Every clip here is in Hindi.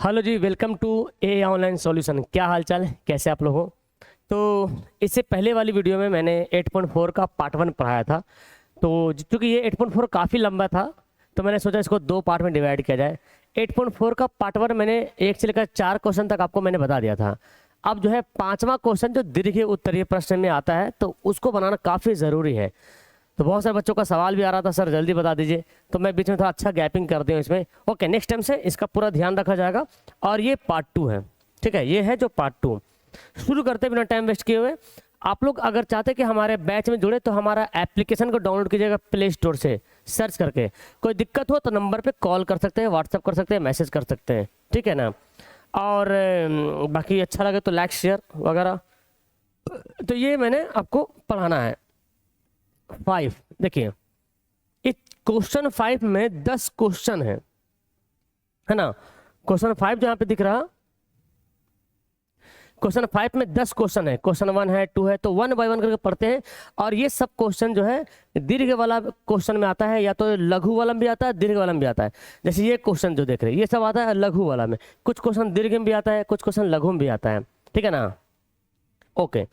Hello ji, welcome to a online solution. क्या हाल चाल है, कैसे आप लोग हो? तो इससे पहले वाली वीडियो में मैंने 8.4 का पार्ट 1 पढ़ाया था। तो चूँकि ये 8.4 काफ़ी लंबा था तो मैंने सोचा इसको 2 पार्ट में डिवाइड किया जाए। 8.4 का पार्ट 1 मैंने 1 से लेकर 4 क्वेश्चन तक आपको मैंने बता दिया था। अब जो है 5वां क्वेश्चन जो दीर्घ उत्तरीय प्रश्न में आता है तो उसको बनाना काफ़ी ज़रूरी है। तो बहुत सारे बच्चों का सवाल भी आ रहा था, सर जल्दी बता दीजिए, तो मैं बीच में थोड़ा अच्छा गैपिंग कर दूँ इसमें। ओके, नेक्स्ट टाइम से इसका पूरा ध्यान रखा जाएगा। और ये पार्ट 2 है, ठीक है, ये है जो पार्ट 2। शुरू करते बिना टाइम वेस्ट किए हुए। आप लोग अगर चाहते कि हमारे बैच में जुड़े तो हमारा एप्लीकेशन को डाउनलोड कीजिएगा प्ले स्टोर से सर्च करके। कोई दिक्कत हो तो नंबर पे कॉल कर सकते हैं, व्हाट्सअप कर सकते हैं, मैसेज कर सकते हैं, ठीक है ना। और बाकी अच्छा लगे तो लाइक शेयर वगैरह। तो ये मैंने आपको पढ़ाना है 5। देखिए इस क्वेश्चन 5 में 10 क्वेश्चन है ना। क्वेश्चन 5 जो यहाँ पे दिख रहा, क्वेश्चन 5 में 10 क्वेश्चन है। क्वेश्चन 1 है, 2 है, तो 1 बाय 1 करके पढ़ते हैं। और ये सब क्वेश्चन जो है दीर्घ वाला क्वेश्चन में आता है, या तो लघु वाला में भी आता है, दीर्घ वाला में भी आता है। जैसे ये क्वेश्चन जो देख रहे हैं ये सब आता है लघु वाला में, कुछ क्वेश्चन दीर्घ में भी आता है, कुछ क्वेश्चन लघु में भी आता है, ठीक है ना। ओके,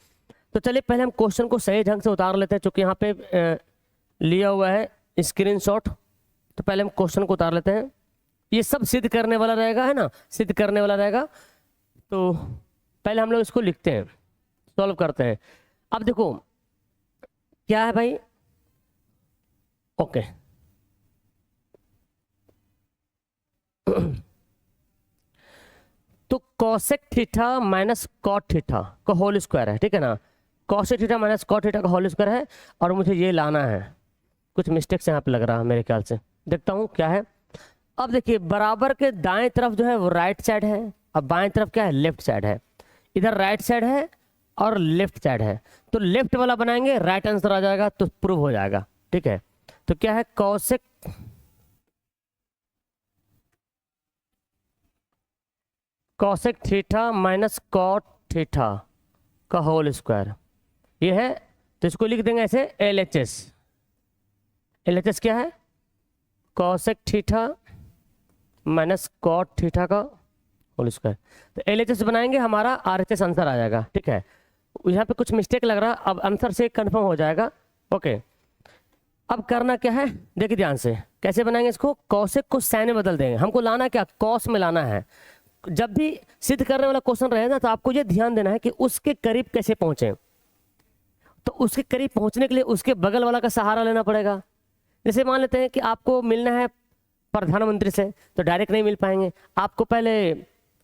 तो चलिए पहले हम क्वेश्चन को सही ढंग से उतार लेते हैं, चूंकि यहाँ पे लिया हुआ है स्क्रीनशॉट। तो पहले हम क्वेश्चन को उतार लेते हैं। ये सब सिद्ध करने वाला रहेगा, है ना, सिद्ध करने वाला रहेगा। तो पहले हम लोग इसको लिखते हैं, सॉल्व करते हैं। अब देखो क्या है भाई। ओके तो cosec theta minus cot theta का होल स्क्वायर है, ठीक है ना। Cosec theta minus cot theta का होल स्क्वायर है और मुझे ये लाना है। कुछ मिस्टेक्स यहाँ पे लग रहा है मेरे ख्याल से, देखता हूँ क्या है। अब देखिए बराबर के दाएं तरफ जो है वो राइट साइड है, अब बाएं तरफ क्या है, लेफ्ट साइड है। इधर राइट साइड है और लेफ्ट साइड है, तो लेफ्ट वाला बनाएंगे, राइट आंसर आ जाएगा तो प्रूव हो जाएगा, ठीक है। तो क्या है, cosec cosec theta minus cot theta का होल स्क्वायर ये है। तो इसको लिख देंगे ऐसे LHS। LHS क्या है, cosec theta minus cot theta का होल स्क्वायर। तो LHS बनाएंगे, हमारा RHS आंसर आ जाएगा, ठीक है। यहाँ पे कुछ मिस्टेक लग रहा है, अब आंसर से कंफर्म हो जाएगा। ओके, अब करना क्या है, देखिए ध्यान से कैसे बनाएंगे इसको। कॉसेक को साइन में बदल देंगे, हमको लाना क्या, कॉस में लाना है। जब भी सिद्ध करने वाला क्वेश्चन रहे ना तो आपको ये ध्यान देना है कि उसके करीब कैसे पहुंचे। तो उसके करीब पहुंचने के लिए उसके बगल वाला का सहारा लेना पड़ेगा। जैसे मान लेते हैं कि आपको मिलना है प्रधानमंत्री से, तो डायरेक्ट नहीं मिल पाएंगे, आपको पहले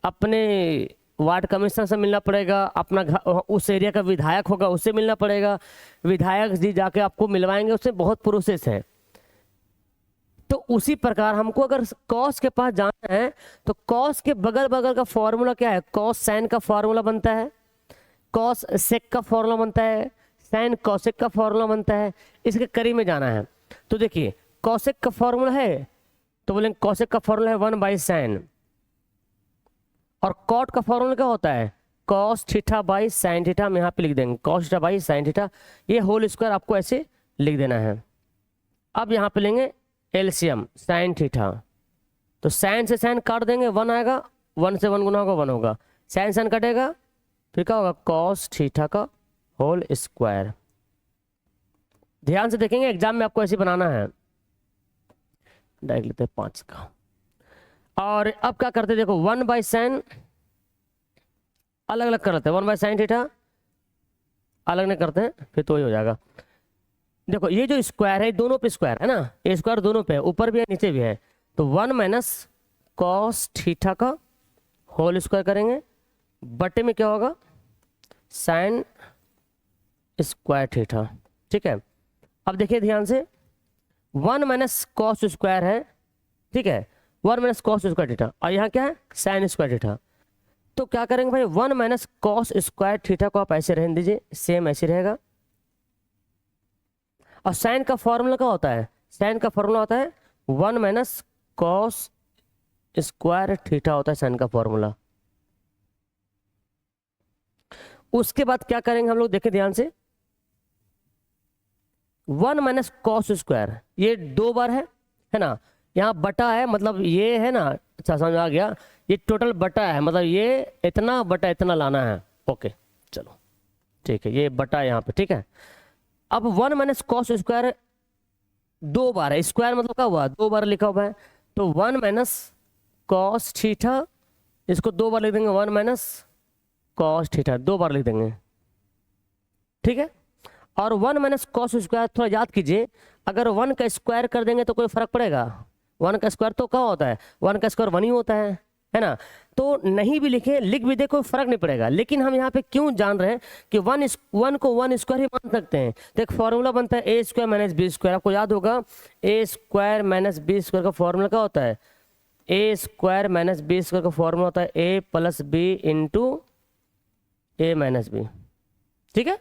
अपने वार्ड कमिश्नर से मिलना पड़ेगा, अपना उस एरिया का विधायक होगा उससे मिलना पड़ेगा, विधायक जी जाके आपको मिलवाएंगे, उससे बहुत प्रोसेस है। तो उसी प्रकार हमको अगर कॉस के पास जाना है तो कॉस के बगल बगल का फॉर्मूला क्या है, कॉस साइन का फॉर्मूला बनता है, कॉस सेक का फॉर्मूला बनता है, साइन कॉसेक का फॉर्मूला बनता है, इसके करीब में जाना है। तो देखिए कॉसेक का फॉर्मूला है तो बोलेंगे कॉसेक का फॉर्मूला है 1 बाई साइन, और कॉट का फॉर्मूला क्या होता है, cos theta by sine theta. हम यहाँ पे लिख देंगे cos theta by sine theta, ये होल स्क्वायर आपको ऐसे लिख देना है। अब यहाँ पे लेंगे एलसीएम साइन थीटा, तो साइन से साइन काट देंगे, 1 आएगा, 1 से 1 गुना होगा 1 होगा, साइन साइन कटेगा, फिर क्या होगा, कॉस थीटा का होल स्क्वायर। ध्यान से देखेंगे एग्जाम में आपको ऐसे बनाना है। डायरेक्ट लेते हैं 5 का। और अब क्या करते हैं, देखो 1 बाई साइन अलग अलग कर लेते हैं, 1 बाई साइन थीटा अलग नहीं करते हैं, फिर तो ही हो जाएगा। देखो ये जो स्क्वायर है दोनों पे स्क्वायर है ना, ये स्क्वायर दोनों पे है, ऊपर भी है नीचे भी है। तो 1 माइनस कॉस थीटा का होल स्क्वायर करेंगे, बटे में क्या होगा, साइन स्क्वायर थीटा, ठीक है। अब देखिए ध्यान से 1 माइनस कॉस स्क्वायर है, ठीक है, 1 माइनस कॉस स्क्वायर थीटा, और यहाँ क्या है, साइन स्क्वायर थीटा। तो क्या करेंगे भाई, 1 माइनस कॉस स्क्वायर थीटा को आप ऐसे रहने दीजिए, सेम ऐसे रहेगा। और साइन का फॉर्मूला क्या होता है, साइन का फॉर्मूला होता है 1 माइनस कॉस स्क्वायर थीटा होता है साइन का फॉर्मूला। उसके बाद क्या करेंगे हम लोग, देखें ध्यान से, 1 माइनस कॉस स्क्वायर ये 2 बार है ना, यहाँ बटा है, मतलब ये है ना, अच्छा समझ आ गया, ये टोटल बटा है, मतलब ये इतना बटा इतना लाना है। ओके चलो ठीक है, ये बटा यहाँ पे, ठीक है। अब 1 माइनस कॉस स्क्वायर 2 बार है, स्क्वायर मतलब क्या हुआ, 2 बार लिखा हुआ है, तो 1 माइनस कॉस थीटा, इसको 2 बार लिख देंगे, 1 माइनस कॉस थीटा 2 बार लिख देंगे, ठीक है। और 1 माइनस कॉस स्क्वायर थोड़ा याद कीजिए, अगर 1 का स्क्वायर कर देंगे तो कोई फर्क पड़ेगा, 1 का स्क्वायर तो क्या होता है, 1 का स्क्वायर 1 ही होता है ना। तो नहीं भी लिखे लिख भी दे कोई फर्क नहीं पड़ेगा, लेकिन हम यहाँ पे क्यों जान रहे हैं कि 1 को 1 स्क्वायर ही मान सकते हैं। तो एक फॉर्मूला बनता है ए स्क्वायर माइनस बी स्क्वायर, आपको याद होगा ए स्क्वायर माइनस बी स्क्वायर का फॉर्मूला क्या होता है, ए स्क्वायर माइनस बी स्क्वायर का फॉर्मूला होता है A plus B into A minus B, ठीक है।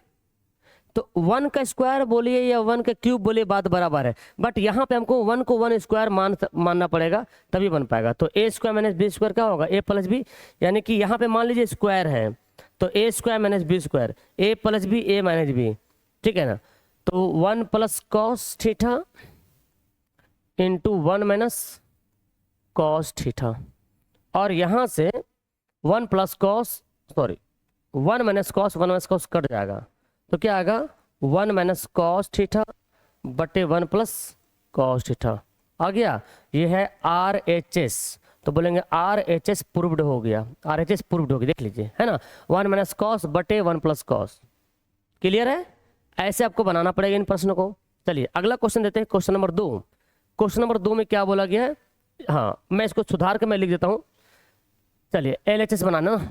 तो 1 का स्क्वायर बोलिए या 1 का क्यूब बोलिए बात बराबर है, बट यहाँ पे हमको 1 को 1 स्क्वायर मानना पड़ेगा तभी बन पाएगा। तो ए स्क्वायर माइनस बी स्क्वायर क्या होगा, ए प्लस बी, यानी कि यहाँ पे मान लीजिए स्क्वायर है तो ए square minus B square, a plus B A minus B, ठीक है ना। तो 1 plus cos theta into 1 minus cos theta, और यहाँ से 1 plus cos 1 minus cos cut जाएगा, तो क्या आएगा 1 माइनस कॉस थीटा बटे 1 प्लस कॉस थीटा आ गया। ये है RHS, तो बोलेंगे RHS प्रूव्ड हो गया, RHS प्रूव्ड हो गया, देख लीजिए है ना, 1 माइनस कॉस बटे 1 प्लस कॉस। क्लियर है, ऐसे आपको बनाना पड़ेगा इन प्रश्नों को। चलिए अगला क्वेश्चन देते हैं, क्वेश्चन नंबर 2। क्वेश्चन नंबर 2 में क्या बोला गया है, हाँ मैं इसको सुधार के मैं लिख देता हूँ। चलिए LHS बनाना,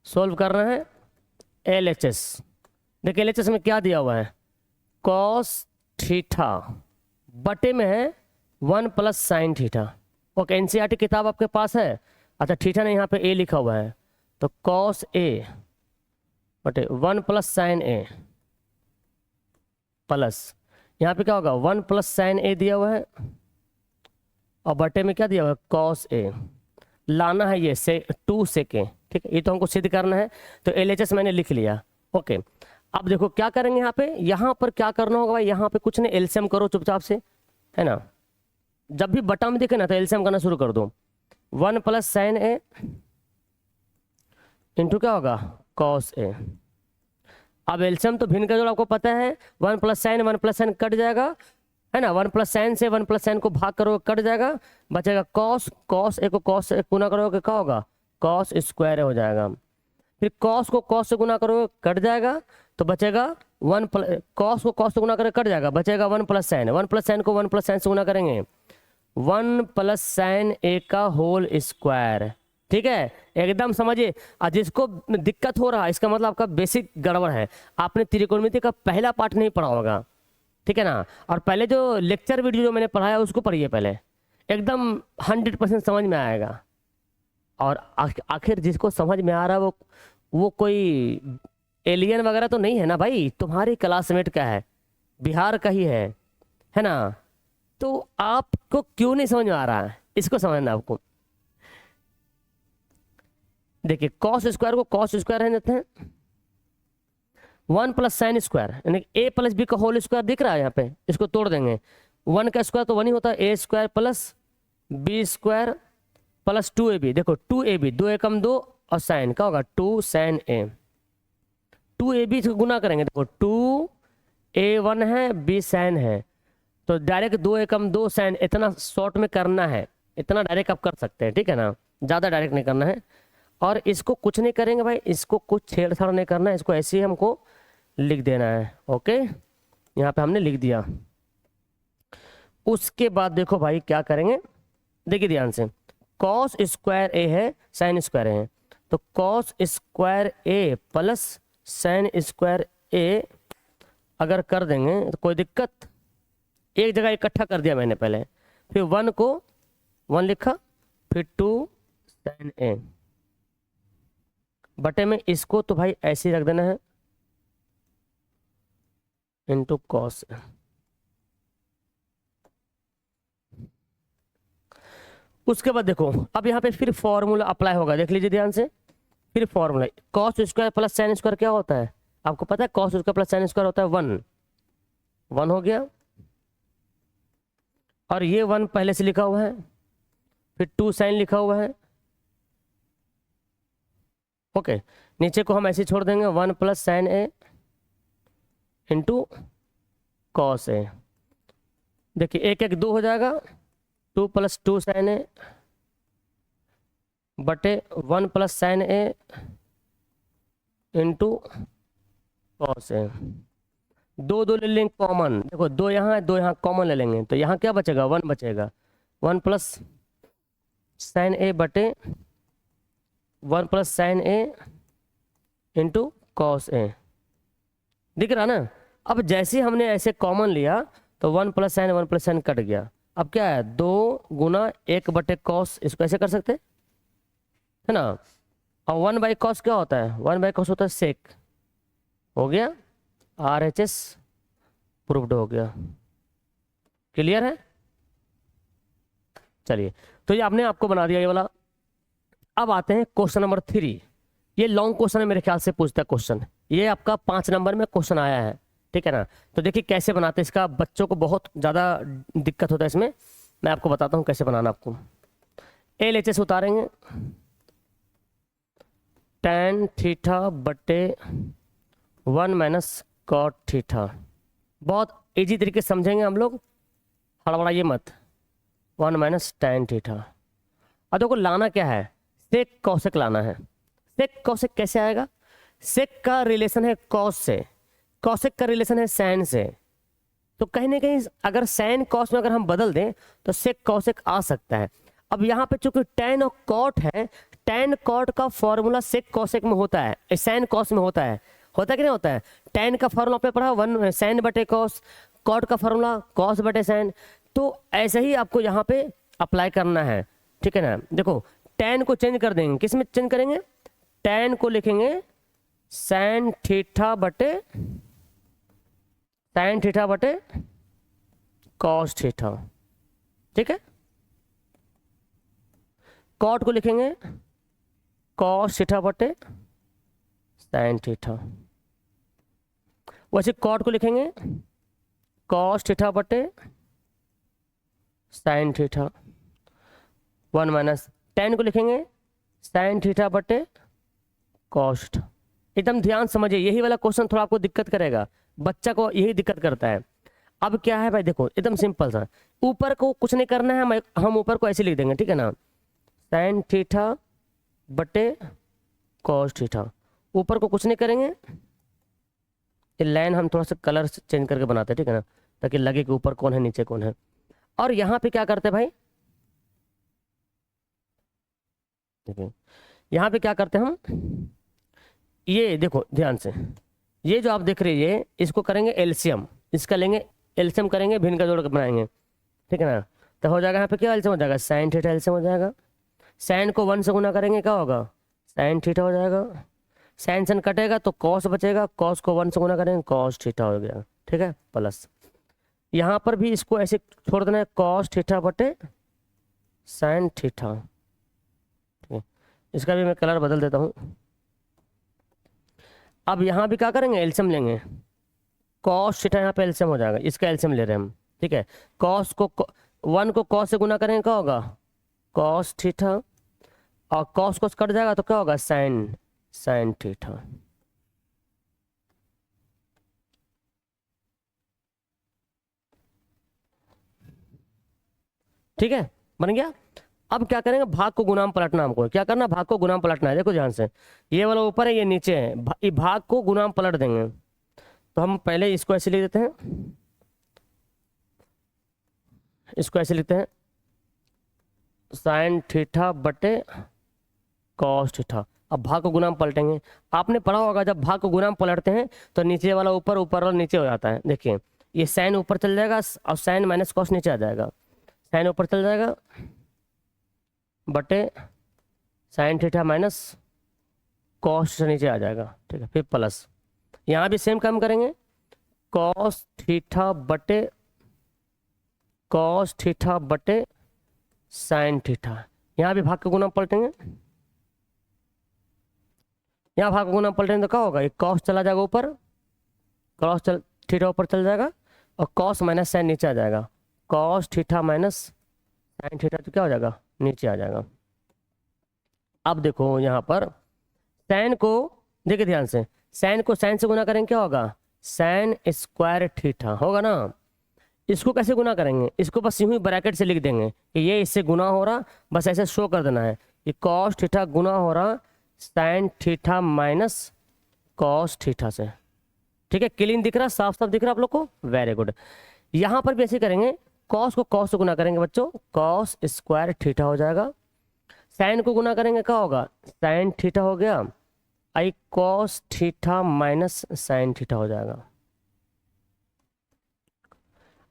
सोल्व करना है LHS। देखिए LHS में क्या दिया हुआ है, कॉस थीटा बटे में है 1 plus sine theta. Okay NCERT किताब आपके पास है, अच्छा थीटा ने यहाँ पे ए लिखा हुआ है, तो कॉस ए बटे 1 प्लस साइन ए प्लस यहाँ पे क्या होगा 1 प्लस साइन ए दिया हुआ है और बटे में क्या दिया हुआ है कॉस ए, लाना है ये से 2 सेकेंड, ठीक है, ये तो हमको सिद्ध करना है। तो LHS मैंने लिख लिया। ओके अब देखो क्या करेंगे यहाँ पर क्या करना होगा भाई, यहाँ पे कुछ नहीं एलसीएम करो चुपचाप से, है ना। जब भी बटा में दिखे ना तो एलसीएम करना शुरू कर दो, 1 प्लस साइन ए इंटू क्या होगा कॉस ए। अब एलसीएम तो भिन्न का जोड़ आपको पता है, 1 प्लस साइन कट जाएगा, है ना, 1 प्लस साइन से 1 प्लस साइन को भाग करोगे कट जाएगा, बचेगा कॉस ए को कॉस से गुना करोगे क्या होगा कॉस स्क्वायर हो जाएगा। फिर कॉस को कॉस से गुना करोगे कट जाएगा, तो बचेगा कॉस को कॉस से गुना करोगे कट जाएगा, बचेगा 1 प्लस साइन, 1 प्लस साइन को 1 प्लस साइन से गुना करेंगे 1 प्लस साइन ए का होल स्क्वायर, ठीक है। एकदम समझिए, जिसको दिक्कत हो रहा है इसका मतलब आपका बेसिक गड़बड़ है, आपने त्रिकोणमिति का पहला पार्ट नहीं पढ़ा होगा, ठीक है ना। और पहले जो लेक्चर वीडियो जो मैंने पढ़ाया उसको पढ़िए पहले, एकदम 100% समझ में आएगा। और आखिर जिसको समझ में आ रहा है वो कोई एलियन वगैरह तो नहीं है ना भाई, तुम्हारी क्लासमेट का है, बिहार का ही है ना। तो आपको क्यों नहीं समझ में आ रहा है, इसको समझना आपको। देखिए कॉस स्क्वायर को कॉस स्क्वायर रहने देते हैं, 1 प्लस साइन स्क्वायर यानी ए प्लस बी का होल स्क्वायर दिख रहा है यहाँ पे, इसको तोड़ देंगे, 1 का स्क्वायर तो 1 ही होता है, ए square plus B square plus 2ab, देखो 2ab 2 एकम 2 और साइन क्या होगा 2 साइन ए, 2ab से गुना करेंगे, देखो 2a1 है b साइन है, तो डायरेक्ट 2 एकम 2 साइन, इतना शॉर्ट में करना है, इतना डायरेक्ट आप कर सकते हैं, ठीक है ना, ज़्यादा डायरेक्ट नहीं करना है। और इसको कुछ नहीं करेंगे भाई, इसको कुछ छेड़छाड़ नहीं करना है, इसको ऐसे ही हमको लिख देना है। ओके यहाँ पे हमने लिख दिया। उसके बाद देखो भाई क्या करेंगे, देखिए ध्यान से, कॉस स्क्वायर ए है साइन स्क्वायर है, तो cos square a plus sign square ए अगर कर देंगे तो कोई दिक्कत, एक जगह इकट्ठा कर दिया मैंने पहले, फिर 1 को 1 लिखा, फिर 2 साइन ए बटे में इसको तो भाई ऐसे ही रख देना है इंटू कॉस। उसके बाद देखो अब यहाँ पे फिर फॉर्मूला अप्लाई होगा, देख लीजिए ध्यान से, फिर formula cos square plus sine square क्या होता है आपको पता है, cos square plus sine square होता है 1 हो गया, और ये 1 पहले से लिखा हुआ है, फिर 2 साइन लिखा हुआ है। ओके, नीचे को हम ऐसे छोड़ देंगे, 1 plus sine A into cos A. देखिए 1 1 2 हो जाएगा, 2 प्लस 2 साइन ए बटे 1 plus sine A into cos A. 2 2 ले लेंगे कॉमन, देखो 2 यहाँ है, 2 यहाँ कॉमन ले लेंगे, तो यहाँ क्या बचेगा, 1 बचेगा। 1 प्लस साइन ए बटे 1 plus sine A into cos A, दिख रहा ना। अब जैसे हमने ऐसे कॉमन लिया तो 1 plus sine 1 plus sign cut गया। अब क्या है, 2 गुना 1 बटे कॉस, इसको ऐसे कर सकते है ना। और 1 बाई कॉस क्या होता है, 1 बाई कॉस होता है सेक। हो गया, RHS प्रूव्ड हो गया। क्लियर है। चलिए, तो ये आपने आपको बना दिया ये वाला। अब आते हैं क्वेश्चन नंबर 3। ये लॉन्ग क्वेश्चन है, मेरे ख्याल से पूछता है क्वेश्चन। ये आपका 5 नंबर में क्वेश्चन आया है, ठीक है ना। तो देखिए कैसे बनाते हैं इसका, बच्चों को बहुत ज़्यादा दिक्कत होता है इसमें। मैं आपको बताता हूँ कैसे बनाना। आपको LHS उतारेंगे, tan थीटा बटे 1 माइनस कॉट थीटा। बहुत इजी तरीके से समझेंगे हम लोग, हड़बड़ाइए मत। 1 माइनस tan थीटा। अब देखो लाना क्या है, सेक कौशिक लाना है। सेक कौशिक कैसे आएगा, सेक का रिलेशन है कॉस से, कौशिक का रिलेशन है सैन से। तो कहीं ना कहीं अगर सैन कॉस में अगर हम बदल दें तो सेक कौशिक आ सकता है। अब यहाँ पे चूंकि tan और कॉट है, tan कॉट का फॉर्मूला सेक कौशिक में होता है, सैन कॉस में होता है कि नहीं होता है। tan का फॉर्मूला आपने पढ़ा 1 सैन बटे कॉस, कॉट का फॉर्मूला कॉस बटे सैन। तो ऐसे ही आपको यहाँ पे अप्लाई करना है, ठीक है ना। देखो tan को चेंज कर देंगे, किस में चेंज करेंगे, tan को लिखेंगे सैन थीटा बटे कॉस थीटा, ठीक है। कॉट को लिखेंगे कॉस थीटा बटे साइन थीटा। वैसे कॉट को लिखेंगे कॉस थीटा बटे साइन थीटा। 1 माइनस tan को लिखेंगे साइन थीटा बटे कॉस। एकदम ध्यान समझिए, यही वाला क्वेश्चन थोड़ा आपको दिक्कत करेगा, बच्चा को यही दिक्कत करता है। अब क्या है भाई, देखो एकदम सिंपल सा, ऊपर को कुछ नहीं करना है, हम ऊपर को ऐसे लिख देंगे, ठीक है ना। साइन थीटा बटे कॉस थीटा, ऊपर को कुछ नहीं करेंगे। ये लाइन हम थोड़ा सा कलर चेंज करके बनाते हैं, ठीक है ना, ताकि लगे कि ऊपर कौन है नीचे कौन है। और यहाँ पे क्या करते हैं भाई, देखिए यहाँ पे क्या करते हैं हम, ये देखो ध्यान से, ये जो आप देख रहे हैं इसको करेंगे एलसीएम, इसका लेंगे एलसीएम करेंगे, भिन्न का जोड़ के बनाएंगे, ठीक है ना। तो हो जाएगा यहाँ पे क्या एलसीएम हो जाएगा, साइन थीटा एलसीएम हो जाएगा। साइन को 1 से गुना करेंगे क्या होगा, साइन थीटा हो जाएगा। साइन सन कटेगा तो कॉस बचेगा, कॉस को 1 से गुना करेंगे कॉस थीटा हो गया, ठीक है। प्लस यहाँ पर भी इसको ऐसे छोड़ देना है, कॉस थीटा बटे साइन थीटा, ठीक है। इसका भी मैं कलर बदल देता हूँ। अब यहाँ भी क्या करेंगे, एलसीएम लेंगे, कॉस थीटा यहाँ पे एलसीएम हो जाएगा, इसका एलसीएम ले रहे हैं हम, ठीक है। कॉस को 1 को कॉस से गुना करेंगे क्या होगा, कॉस थीटा, और कॉस को कट जाएगा तो क्या होगा, साइन थीटा। ठीक है, बन गया। अब क्या करेंगे, भाग को गुणाम पलटना, हमको क्या करना, भाग को गुणाम पलटना है। देखो ध्यान से, ये वाला ऊपर है ये नीचे है, ये भाग को गुणाम पलट देंगे। तो हम पहले इसको ऐसे लिख देते हैं, इसको ऐसे लिखते हैं, साइन थीटा बटे कॉस थीटा। अब भाग को गुणाम पलटेंगे, आपने पढ़ा होगा जब भाग को गुणाम पलटते हैं तो नीचे वाला ऊपर, ऊपर वाला नीचे हो जाता है। देखिए ये साइन ऊपर चल जाएगा और साइन माइनस कॉस नीचे आ जाएगा, साइन ऊपर चल जाएगा बटे साइन थीटा माइनस कॉस नीचे आ जाएगा, ठीक है। फिर प्लस यहाँ भी सेम काम करेंगे, कॉस थीटा बटे साइन थीटा। यहाँ भी भाग का गुना पलटेंगे, यहाँ भाग का गुना पलटेंगे तो क्या होगा, ये कॉस चला जाएगा ऊपर, कॉस थीटा ऊपर चल जाएगा और कॉस माइनस साइन नीचे आ जाएगा, cos theta minus sine theta, तो क्या हो जाएगा, नीचे आ जाएगा। अब देखो यहाँ पर साइन को, देखिए ध्यान से, साइन को साइन से गुना करेंगे क्या होगा, साइन स्क्वायर थीटा होगा ना। इसको कैसे गुना करेंगे, इसको बस यूं ही ब्रैकेट से लिख देंगे कि ये इससे गुना हो रहा, बस ऐसे शो कर देना है कि कॉस थीटा गुना हो रहा sine theta minus cos theta से। ठीक है, क्लीन दिख रहा, साफ साफ दिख रहा आप लोग को, वेरी गुड। यहाँ पर भी ऐसे करेंगे, कॉस को कॉस से गुना करेंगे बच्चों, कॉस स्क्वायर थीटा हो जाएगा। साइन को गुना करेंगे क्या होगा, साइन थीटा हो गया, I cos theta minus sine theta हो जाएगा।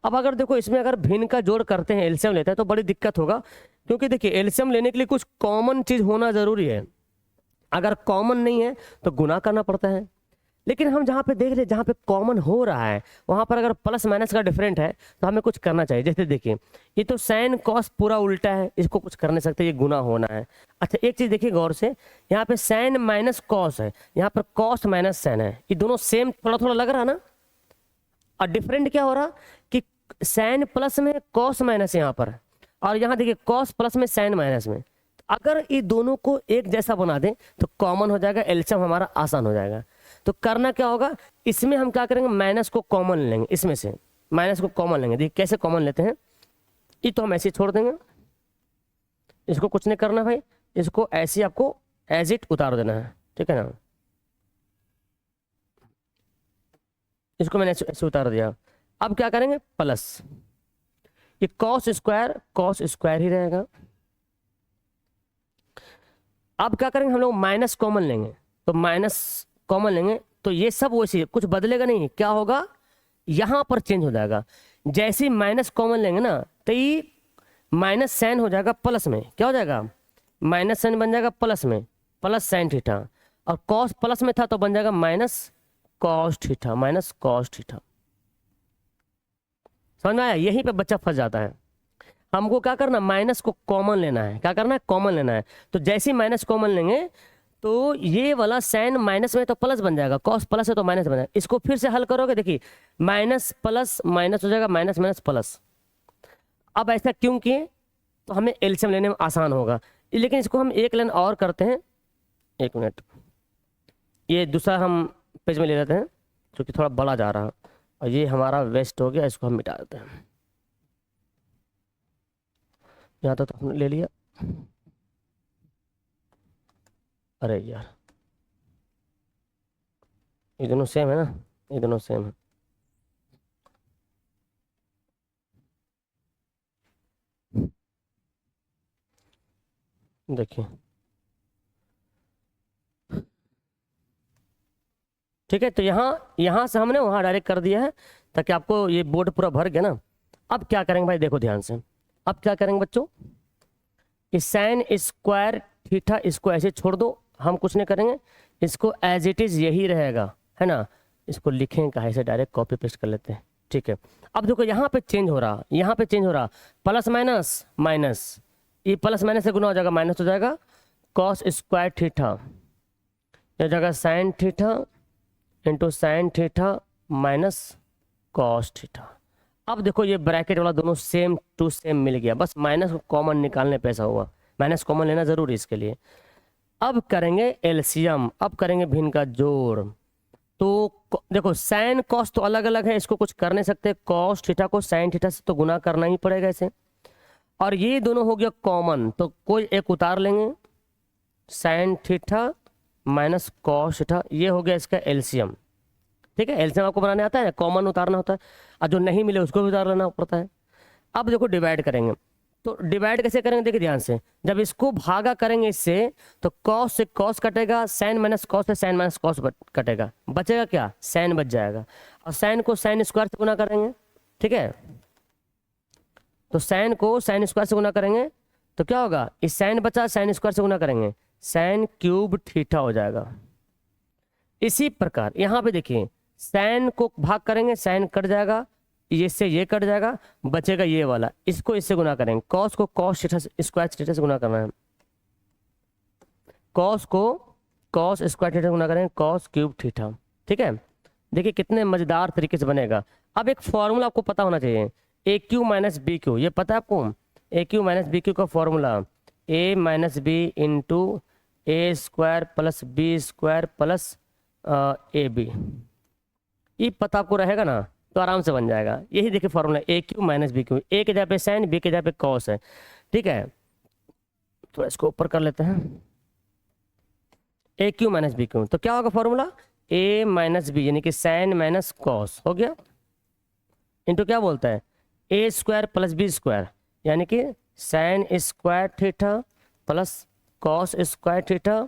अब अगर देखो इसमें अगर भिन्न का जोड़ करते हैं, एलसीएम लेते हैं तो बड़ी दिक्कत होगा, क्योंकि देखिए एलसीएम लेने के लिए कुछ कॉमन चीज होना जरूरी है। अगर कॉमन नहीं है तो गुना करना पड़ता है। लेकिन हम जहाँ पे देख रहे हैं, जहाँ पे कॉमन हो रहा है वहाँ पर अगर प्लस माइनस का डिफरेंट है तो हमें कुछ करना चाहिए। जैसे देखिए ये तो साइन कॉस पूरा उल्टा है, इसको कुछ कर नहीं सकते, ये गुना होना है। अच्छा एक चीज देखिए गौर से, यहाँ पे साइन माइनस कॉस है, यहाँ पर कॉस माइनस साइन है, ये दोनों सेम थोड़ा थोड़ा लग रहा है ना। और डिफरेंट क्या हो रहा कि साइन प्लस में कॉस माइनस यहाँ पर, और यहाँ देखिए कॉस प्लस में साइन माइनस में। अगर ये दोनों को एक जैसा बना दें तो कॉमन हो जाएगा, एलसीएम हमारा आसान हो जाएगा। तो करना क्या होगा, इसमें हम क्या करेंगे, माइनस को कॉमन लेंगे, इसमें से माइनस को कॉमन लेंगे। देखिए कैसे कॉमन लेते हैं, ये तो हम ऐसे छोड़ देंगे, इसको कुछ नहीं करना भाई, इसको ऐसे आपको एज इट उतार देना है, ठीक है ना। इसको मैंने ऐसे उतार दिया। अब क्या करेंगे, प्लस ये कॉस स्क्वायर ही रहेगा। अब क्या करेंगे, हम लोग माइनस कॉमन लेंगे, तो माइनस कॉमन लेंगे तो ये सब वैसे कुछ बदलेगा नहीं, क्या होगा यहां पर चेंज हो जाएगा। जैसे ही माइनस कॉमन लेंगे ना तो ये माइनस साइन हो जाएगा प्लस में, क्या हो जाएगा, माइनस साइन बन जाएगा प्लस में, प्लस साइन थीटा, और कॉस प्लस में था तो बन जाएगा minus cos theta, minus cos theta. समझ में आया, यहीं पे बच्चा फंस जाता है। हमको क्या करना, माइनस को कॉमन लेना है, क्या करना है, कॉमन लेना है। तो जैसे ही माइनस कॉमन लेंगे तो ये वाला साइन माइनस में तो प्लस बन जाएगा, कॉस प्लस है तो माइनस बन जाएगा। इसको फिर से हल करोगे, देखिए माइनस प्लस माइनस हो जाएगा, माइनस माइनस प्लस। अब ऐसा क्यों किए, तो हमें एलसीएम लेने में आसान होगा। लेकिन इसको हम एक लाइन और करते हैं, एक मिनट, ये दूसरा हम पेज में ले लेते हैं क्योंकि थोड़ा बड़ा जा रहा है, और ये हमारा वेस्ट हो गया, इसको हम मिटा देते हैं। यहाँ तो हमने ले लिया, अरे यार ये दोनों सेम है ना, ये दोनों सेम है। देखिए ठीक है, तो यहाँ से हमने वहाँ डायरेक्ट कर दिया है ताकि आपको ये बोर्ड पूरा भर गया ना। अब क्या करेंगे भाई, देखो ध्यान से, अब क्या करेंगे बच्चों, इस साइन स्क्वायर थीटा इसको ऐसे छोड़ दो, हम कुछ नहीं करेंगे, इसको एज इट इज यही रहेगा, है ना। इसको लिखें कहाँ से, डायरेक्ट कॉपी पेस्ट कर लेते हैं, ठीक है। अब देखो यहाँ पे चेंज हो रहा, यहाँ पे चेंज हो रहा, प्लस माइनस माइनस, ये प्लस माइनस से गुना हो जाएगा, माइनस हो जाएगा, कॉस स्क्वायर थीटा हो जाएगा sign theta into sine theta minus cos theta. अब देखो ये ब्रैकेट वाला दोनों सेम टू सेम मिल गया, बस माइनस को कॉमन निकालने पे ऐसा हुआ, माइनस कॉमन लेना जरूरी इसके लिए। अब करेंगे एलसीएम, अब करेंगे भिन्न का जोड़। तो देखो साइन कॉस तो अलग अलग है, इसको कुछ कर नहीं सकते, कॉस थीटा को साइन थीटा से तो गुना करना ही पड़ेगा इसे, और ये दोनों हो गया कॉमन, तो कोई एक उतार लेंगे, sine theta minus cos theta, ये हो गया इसका एलसीएम। ठीक है, एलसीएम आपको बनाने आता है, कॉमन उतारना होता है, और जो नहीं मिले उसको भी उतार लेना पड़ता है। अब देखो डिवाइड करेंगे, तो डिवाइड कैसे करेंगे, देखिए ध्यान से, जब इसको भागा करेंगे इससे तो कॉस से कॉस कटेगा, साइन माइनस कॉस से साइन माइनस कॉस कटेगा, बचेगा क्या, साइन बच जाएगा, और साइन को साइन स्क्वायर से गुना करेंगे, ठीक है। तो साइन को साइन स्क्वायर से गुना करेंगे तो क्या होगा, इस साइन बचा, साइन स्क्वायर से गुना करेंगे, साइन क्यूब थीटा हो जाएगा। इसी प्रकार यहाँ पे देखिए, साइन को भाग करेंगे, साइन कट जाएगा, ये से ये कट जाएगा, बचेगा ये वाला, इसको इससे गुना करेंगे, कॉस को कॉस थीटा स्क्वायर थीटा से गुना करना है, कॉस को कॉस स्क्वायर थीटा से गुना करेंगे, कॉस क्यूब थीटा। ठीक है, देखिए कितने मजेदार तरीके से बनेगा। अब एक फॉर्मूला आपको पता होना चाहिए, a cube minus b cube, ये पता है आपको? A cube minus b cube का formula a minus b into a square plus B square plus a b, ये पता आपको रहेगा ना तो आराम से बन जाएगा। यही देखिए फॉर्मूला ए क्यू माइनस बी क्यू, ए के जगह पे साइन, बी के जगह पे कॉस है, ठीक है। तो इसको ऊपर कर लेते हैं, ए क्यू माइनस बी क्यू, तो क्या होगा फॉर्मूला? ए माइनस बी यानी कि साइन माइनस कॉस हो गया, इंटू क्या बोलता है ए स्क्वायर प्लस बी स्क्वायर यानी कि sine square theta plus cos square theta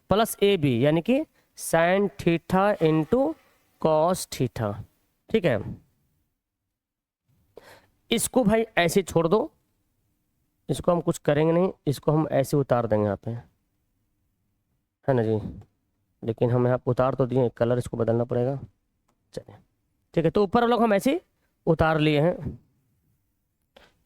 plus a b यानी कि sine theta into cos theta, ठीक है। इसको भाई ऐसे छोड़ दो, इसको हम कुछ करेंगे नहीं, इसको हम ऐसे उतार देंगे यहाँ पे, है ना जी। लेकिन हम यहाँ पे उतार तो दिए, कलर इसको बदलना पड़ेगा, चलिए ठीक है। तो ऊपर हम लोग हम ऐसे उतार लिए हैं।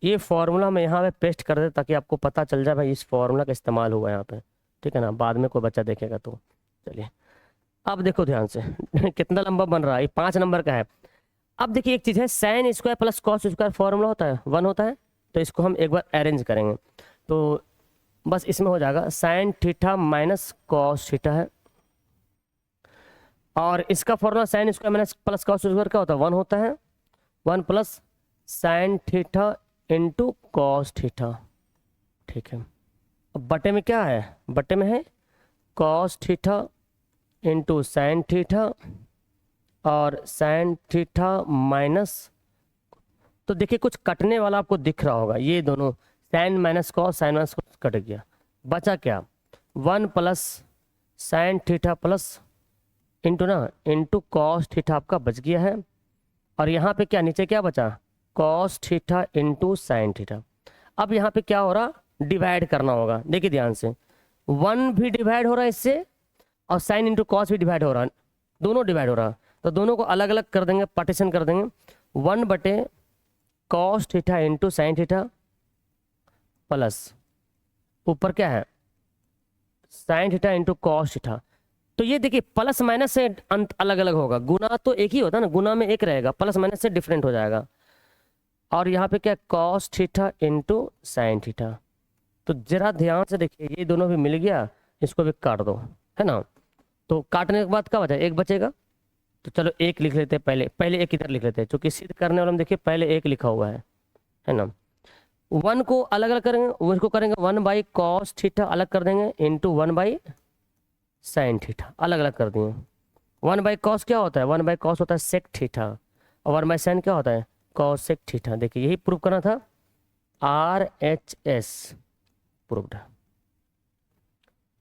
ये फॉर्मूला मैं यहाँ पे पेस्ट कर दे ताकि आपको पता चल जाए भाई इस फॉर्मूला का इस्तेमाल हुआ है यहाँ पे, ठीक है ना, बाद में कोई बच्चा देखेगा तो। चलिए अब देखो ध्यान से कितना लंबा बन रहा है, ये 5 नंबर का है। अब देखिए एक चीज़ है, sine square plus cos square formula होता है 1 होता है, तो इसको हम एक बार अरेंज करेंगे तो बस इसमें हो जाएगा sine theta minus cos theta है, और इसका formula sine square minus plus cos square क्या होता है 1 होता है, 1 plus sine theta into cos theta, ठीक है। अब बटे में क्या है, बटे में है cos theta into sine theta और साइन थीटा माइनस, तो देखिए कुछ कटने वाला आपको दिख रहा होगा, ये दोनों sine minus cos, sine minus cos cut गया, बचा क्या 1 plus sine theta plus into ना इंटू कॉस थीटा आपका बच गया है, और यहाँ पे क्या नीचे क्या बचा cos theta into sine theta. अब यहाँ पे क्या हो रहा, डिवाइड करना होगा, देखिए ध्यान से 1 भी डिवाइड हो रहा है इससे और साइन इंटू कॉस भी डिवाइड हो रहा है, दोनों डिवाइड हो रहा, तो दोनों को अलग अलग कर देंगे, पार्टीशन कर देंगे, 1 बटे cos theta into sine theta plus ऊपर क्या है sign theta into cos theta. तो ये देखिए प्लस माइनस से अंत अलग अलग होगा, गुना तो एक ही होता है ना, गुना में एक रहेगा, प्लस माइनस से डिफरेंट हो जाएगा। और यहाँ पे क्या cos theta into sine theta, तो जरा ध्यान से देखिए ये दोनों भी मिल गया, इसको भी काट दो, है ना। तो काटने के बाद क्या बचा, एक बचेगा, तो चलो एक लिख लेते हैं, पहले एक इधर लिख लेते हैं, क्योंकि सिद्ध करने वाला में देखिए पहले एक लिखा हुआ है ना। 1 को अलग अलग करेंगे, उसको करेंगे 1 बाई कॉस थीटा अलग कर देंगे इंटू 1 बाई साइन थीटा अलग अलग कर दिए। 1 बाई कॉस क्या होता है, 1 बाई कॉस होता है सेक थीटा, और 1 बाई साइन क्या होता है कॉस सेक थीटा। देखिए यही प्रूव करना था, RHS प्रूव्ड,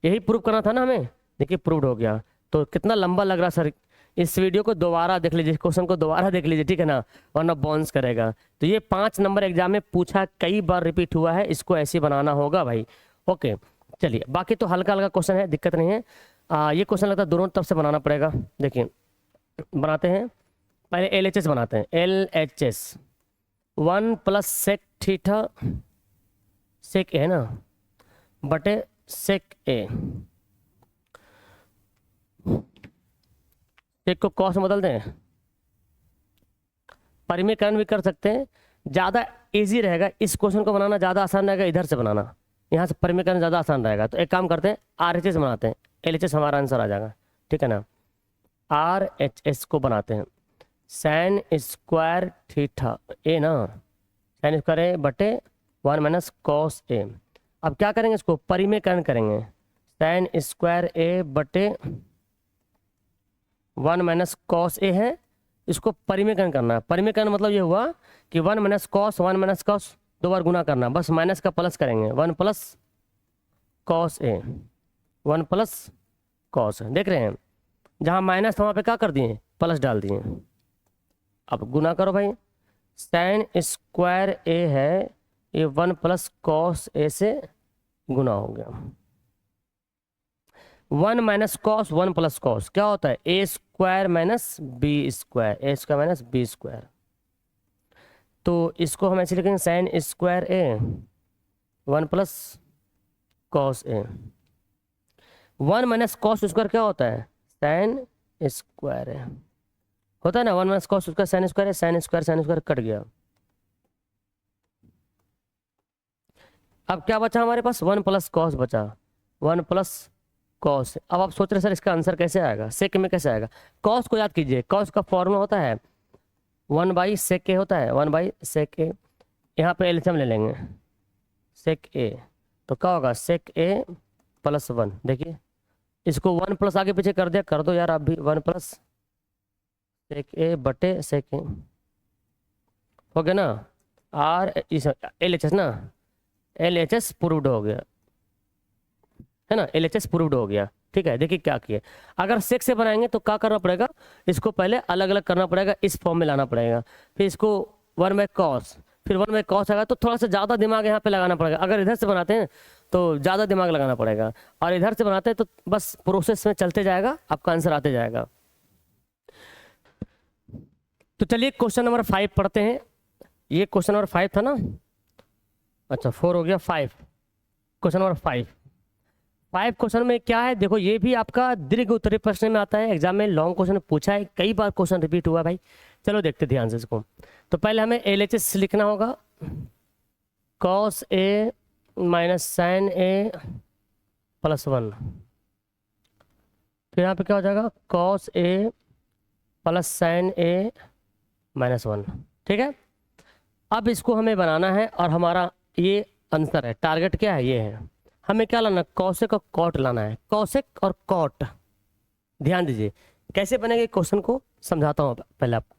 यही प्रूव करना था ना हमें, देखिए प्रूव्ड हो गया। तो कितना लंबा लग रहा सर, इस वीडियो को दोबारा देख लीजिए, क्वेश्चन को दोबारा देख लीजिए, ठीक है ना, वरना बाउंस करेगा। तो ये 5 नंबर एग्जाम में पूछा, कई बार रिपीट हुआ है, इसको ऐसे बनाना होगा भाई, ओके। चलिए बाकी तो हल्का हल्का क्वेश्चन है, दिक्कत नहीं है। ये क्वेश्चन लगता है दोनों तरफ से बनाना पड़ेगा। देखिए बनाते हैं, पहले LHS बनाते हैं, LHS 1 plus sec theta sec A ना बटे सेक ए, सेक को कॉस में बदल दें, परिमीकरण भी कर सकते हैं, ज़्यादा इजी रहेगा, इस क्वेश्चन को बनाना ज़्यादा आसान रहेगा इधर से बनाना, यहाँ से परिमीकरण ज़्यादा आसान रहेगा। तो एक काम करते हैं RHS बनाते हैं, LHS हमारा आंसर आ जाएगा, ठीक है ना। RHS को बनाते हैं, साइन स्क्वायर थीटा ए ना, साइन स्क्वायर ए बटे 1 माइनस कॉस ए। अब क्या करेंगे, इसको परिमीकरण करेंगे, साइन स्क्वायर ए बटे 1 माइनस कॉस ए है, इसको परिमीकरण करना है। परिमीकरण मतलब ये हुआ कि 1 माइनस कॉस 2 बार गुना करना, बस माइनस का प्लस करेंगे, 1 plus cos a, 1 plus cos, देख रहे हैं जहाँ माइनस था वहाँ पे क्या कर दिए प्लस डाल दिए। अब गुना करो भाई, साइन स्क्वायर ए है, ये 1 प्लस कॉस ए से गुना हो गया, 1 माइनस कॉस 1 प्लस कॉस क्या होता है ए square minus B square, A square minus B square. तो इसको हम ऐसे लिखेंगे sign square A 1 plus cos a, 1 minus cos square क्या होता है साइन स्क्वायर ए, होता है ना, 1 minus cos square sine square है, साइन स्क्वायर कट गया, अब क्या बचा हमारे पास, 1 प्लस कॉस बचा, 1 प्लस कॉस। अब आप सोच रहे सर इसका आंसर कैसे आएगा, सेक में कैसे आएगा। कॉस को याद कीजिए, कॉस का फॉर्मूला होता है 1/sec a होता है, 1/sec a। यहाँ पे एलसीएम ले लेंगे, सेक ए तो क्या होगा, सेक ए प्लस 1। देखिए इसको 1 प्लस आगे पीछे कर दिया, कर दो यार आप भी, 1 प्लस सेक ए बटे सेक ए हो गया ना। आर इस एल एच एस ना, एल एच एस प्रूव्ड हो गया है ना, एल एच एस प्रूव्ड हो गया। ठीक है, देखिए क्या किए, अगर सेक से बनाएंगे तो क्या करना पड़ेगा, इसको पहले अलग अलग करना पड़ेगा, इस फॉर्म में लाना पड़ेगा, फिर इसको 1/cos, फिर 1/cos आएगा तो थोड़ा सा ज़्यादा दिमाग यहाँ पे लगाना पड़ेगा। अगर इधर से बनाते हैं तो ज़्यादा दिमाग लगाना पड़ेगा, और इधर से बनाते हैं तो बस प्रोसेस में चलते जाएगा, आपका आंसर आते जाएगा। तो चलिए क्वेश्चन नंबर 5 पढ़ते हैं। ये क्वेश्चन नंबर 5 था ना, अच्छा 4 हो गया, 5 क्वेश्चन नंबर 5 क्वेश्चन में क्या है देखो, ये भी आपका दीर्घ उत्तरीय प्रश्न में आता है, एग्जाम में लॉन्ग क्वेश्चन पूछा है, कई बार क्वेश्चन रिपीट हुआ है भाई। चलो देखते ध्यान से इसको। तो पहले हमें LHS लिखना होगा, cos a minus sine a plus 1, फिर यहाँ पे क्या हो जाएगा, cos a plus sine a minus 1। ठीक है, अब इसको हमें बनाना है और हमारा ये आंसर है, टारगेट क्या है, ये है, हमें क्या लाना, कॉसेक और कॉट लाना है, कॉसेक और कॉट। ध्यान दीजिए कैसे बनेगा क्वेश्चन को समझाता हूँ पहले आपको।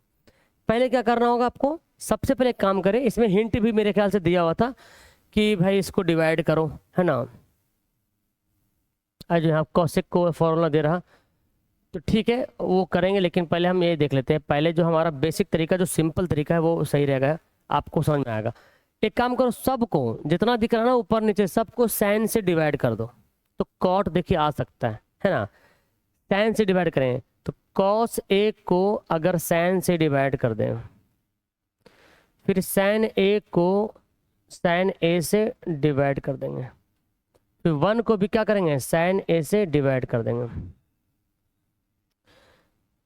पहले क्या करना होगा आपको, सबसे पहले काम करें, इसमें हिंट भी मेरे ख्याल से दिया हुआ था कि भाई इसको डिवाइड करो, है ना। आज यहाँ कॉसेक को फॉर्मूला दे रहा, तो ठीक है वो करेंगे, लेकिन पहले हम ये देख लेते हैं, पहले जो हमारा बेसिक तरीका, जो सिंपल तरीका है वो सही रहेगा, आपको समझ में आएगा। एक काम करो, सबको जितना दिख रहा है ना ऊपर नीचे सबको साइन से डिवाइड कर दो, तो कॉट देखिए आ सकता है ना। साइन से डिवाइड करें तो कॉस ए को अगर साइन से डिवाइड कर दें, फिर साइन ए को साइन ए से डिवाइड कर देंगे, फिर 1 को भी क्या करेंगे, साइन ए से डिवाइड कर देंगे,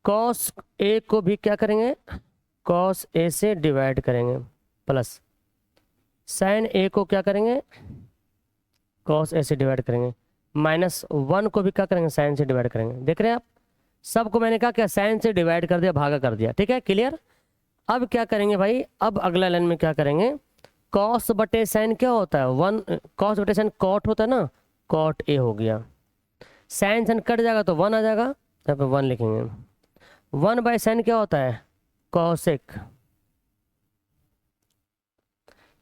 कॉस ए को भी क्या करेंगे, कॉस ए से डिवाइड करेंगे, प्लस साइन ए को क्या करेंगे, कॉस ए से डिवाइड करेंगे, माइनस 1 को भी क्या करेंगे, साइन से डिवाइड करेंगे। देख रहे हैं आप, सबको मैंने कहा क्या, साइन से डिवाइड कर दिया, भागा कर दिया। ठीक है, क्लियर। अब क्या करेंगे भाई, अब अगला लाइन में क्या करेंगे, कॉस बटे साइन क्या होता है, 1, कॉस बटे साइन कॉट होता है ना, कॉट ए हो गया, साइन साइन कट जाएगा तो 1 आ जाएगा, यहाँ पे 1 लिखेंगे। 1/साइन क्या होता है, कॉसेक,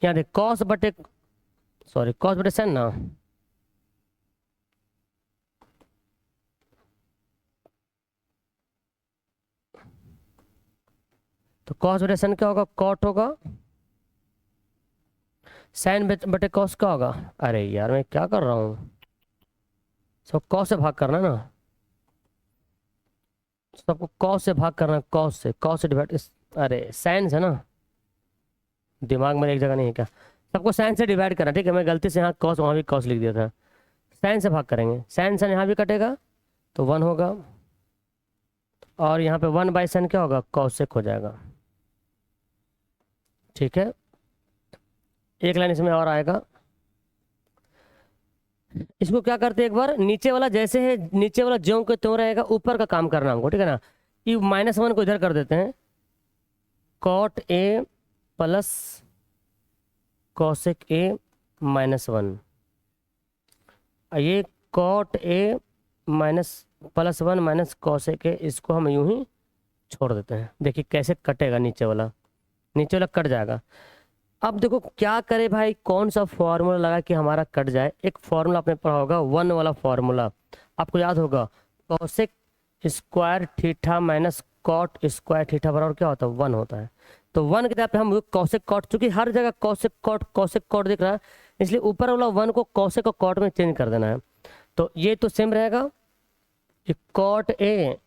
यहाँ देख कॉस बटे साइन ना, तो कॉस बटे साइन क्या होगा, कॉट होगा, साइन बटे कॉस क्या होगा, अरे यार मैं क्या कर रहा हूँ, सब कॉस से भाग करना ना, सबको कॉस से भाग करना, कॉस से डिवाइड, अरे साइन है ना, दिमाग में एक जगह नहीं है क्या, सबको साइन से डिवाइड करना। ठीक है, मैं गलती से यहाँ कॉस वहाँ भी कॉस लिख दिया था, साइन से भाग करेंगे, साइन यहाँ भी कटेगा तो 1 होगा, और यहाँ पे 1/साइन क्या होगा, कॉसेक हो जाएगा। ठीक है, एक लाइन इसमें और आएगा, इसको क्या करते हैं, एक बार नीचे वाला जैसे है, नीचे वाला ज्यों के त्यों रहेगा, ऊपर का काम करना हमको। ठीक है ना, ये -1 को इधर कर देते हैं, cot A plus cosec a -1, ये cot A plus 1 minus cosec a, इसको हम यूं ही छोड़ देते हैं। देखिए कैसे कटेगा, नीचे वाला कट जाएगा। अब देखो क्या करे भाई, कौन सा फॉर्मूला लगा कि हमारा कट जाए। एक फॉर्मूला आपने पढ़ा होगा, 1 वाला फॉर्मूला आपको याद होगा, cosec square theta minus cot square theta बराबर क्या होता है, 1 होता है। तो 1 की जगह पे हम कॉसेक कॉट, चूंकि हर जगह कॉसेक कॉट दिख रहा है, इसलिए ऊपर वाला 1 को कॉसेक और कॉट में चेंज कर देना है। तो ये तो सेम रहेगा, cot A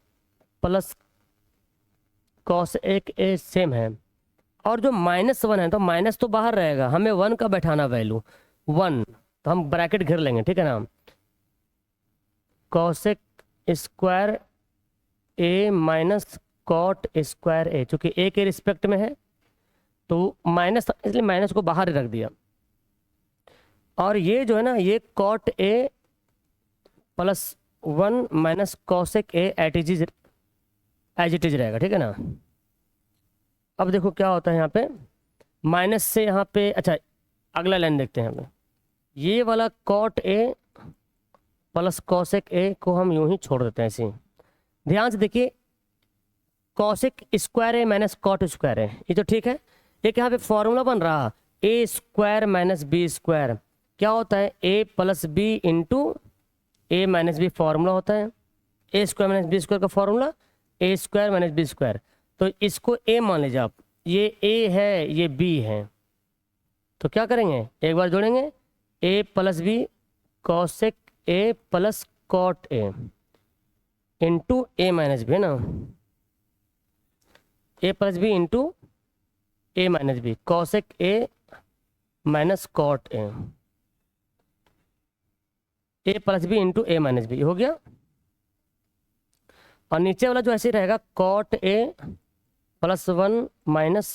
plus cosec a same है, और जो -1 है तो माइनस तो बाहर रहेगा, हमें 1 का बैठाना वैल्यू 1, तो हम ब्रैकेट घेर लेंगे। ठीक है ना, कॉसेक स्क्वायर ए माइनस कॉट स्क्वायर ए, चूंकि ए के रिस्पेक्ट में है तो माइनस, इसलिए माइनस को बाहर ही रख दिया। और ये जो है ना ये cot A plus 1 minus cosec a as it is रहेगा, ठीक है ना। अब देखो क्या होता है यहाँ पे, माइनस से यहाँ पे, अच्छा अगला लाइन देखते हैं यहाँ पे, ये वाला cot A plus cosec a को हम यूं ही छोड़ देते हैं ऐसे ही। ध्यान से देखिए, कॉसेक स्क्वायर ए माइनस कॉट स्क्वायर है, ये तो ठीक है। एक यहाँ पे फॉर्मूला बन रहा ए स्क्वायर माइनस बी स्क्वायर, क्या होता है A plus B into A minus B formula होता है। ए स्क्वायर माइनस बी स्क्वायर का फॉर्मूला ए स्क्वायर माइनस बी स्क्वायर, तो इसको ए मान लीजिए आप, ये ए है ये बी है, तो क्या करेंगे एक बार जोड़ेंगे A plus B cosec A plus cot A into A minus B है ना, A plus B into A minus B cosec A minus cot A plus B into A minus B हो गया। और नीचे वाला जो ऐसे रहेगा कॉट ए प्लस 1 माइनस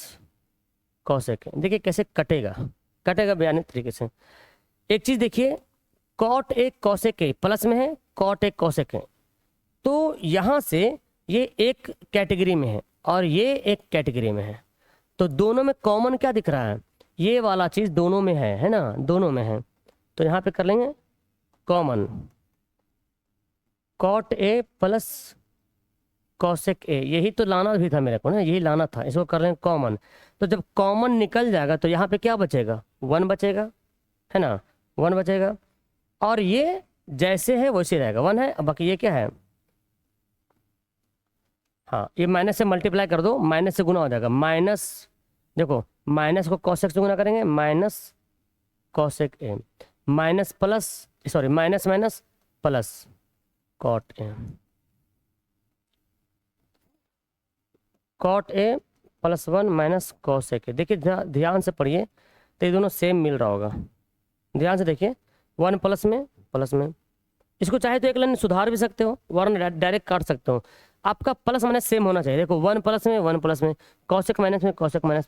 कॉसेक ए, देखिए कैसे कटेगा बयानी तरीके से। एक चीज देखिए, cot A cosec A plus में है, कॉट ए कॉसेक ए, तो यहाँ से ये एक कैटेगरी में है और ये एक कैटेगरी में है, तो दोनों में कॉमन क्या दिख रहा है, ये वाला चीज दोनों में है ना, दोनों में है। तो यहाँ पे कर लेंगे common cot A plus cosec a, यही तो लाना भी था मेरे को ना, यही लाना था, इसको कर लेंगे कॉमन। तो जब कॉमन निकल जाएगा तो यहाँ पे क्या बचेगा, 1 बचेगा है ना, 1 बचेगा। और ये जैसे है वैसे रहेगा, 1 है, अब बाकी ये क्या है, हाँ ये माइनस से मल्टीप्लाई कर दो, माइनस से गुना हो जाएगा, माइनस देखो माइनस को कॉसेक से गुना करेंगे, minus cosec A minus plus sorry minus minus plus cot a, cot A plus 1 minus cosec ए। देखिए ध्यान से पढ़िए तो ये दोनों सेम मिल रहा होगा, ध्यान से देखिए 1 प्लस में, इसको चाहे तो एक लाइन सुधार भी सकते हो वरना डायरेक्ट काट सकते हो, आपका प्लस माइनस सेम होना चाहिए। देखो 1 प्लस में कॉसेक माइनस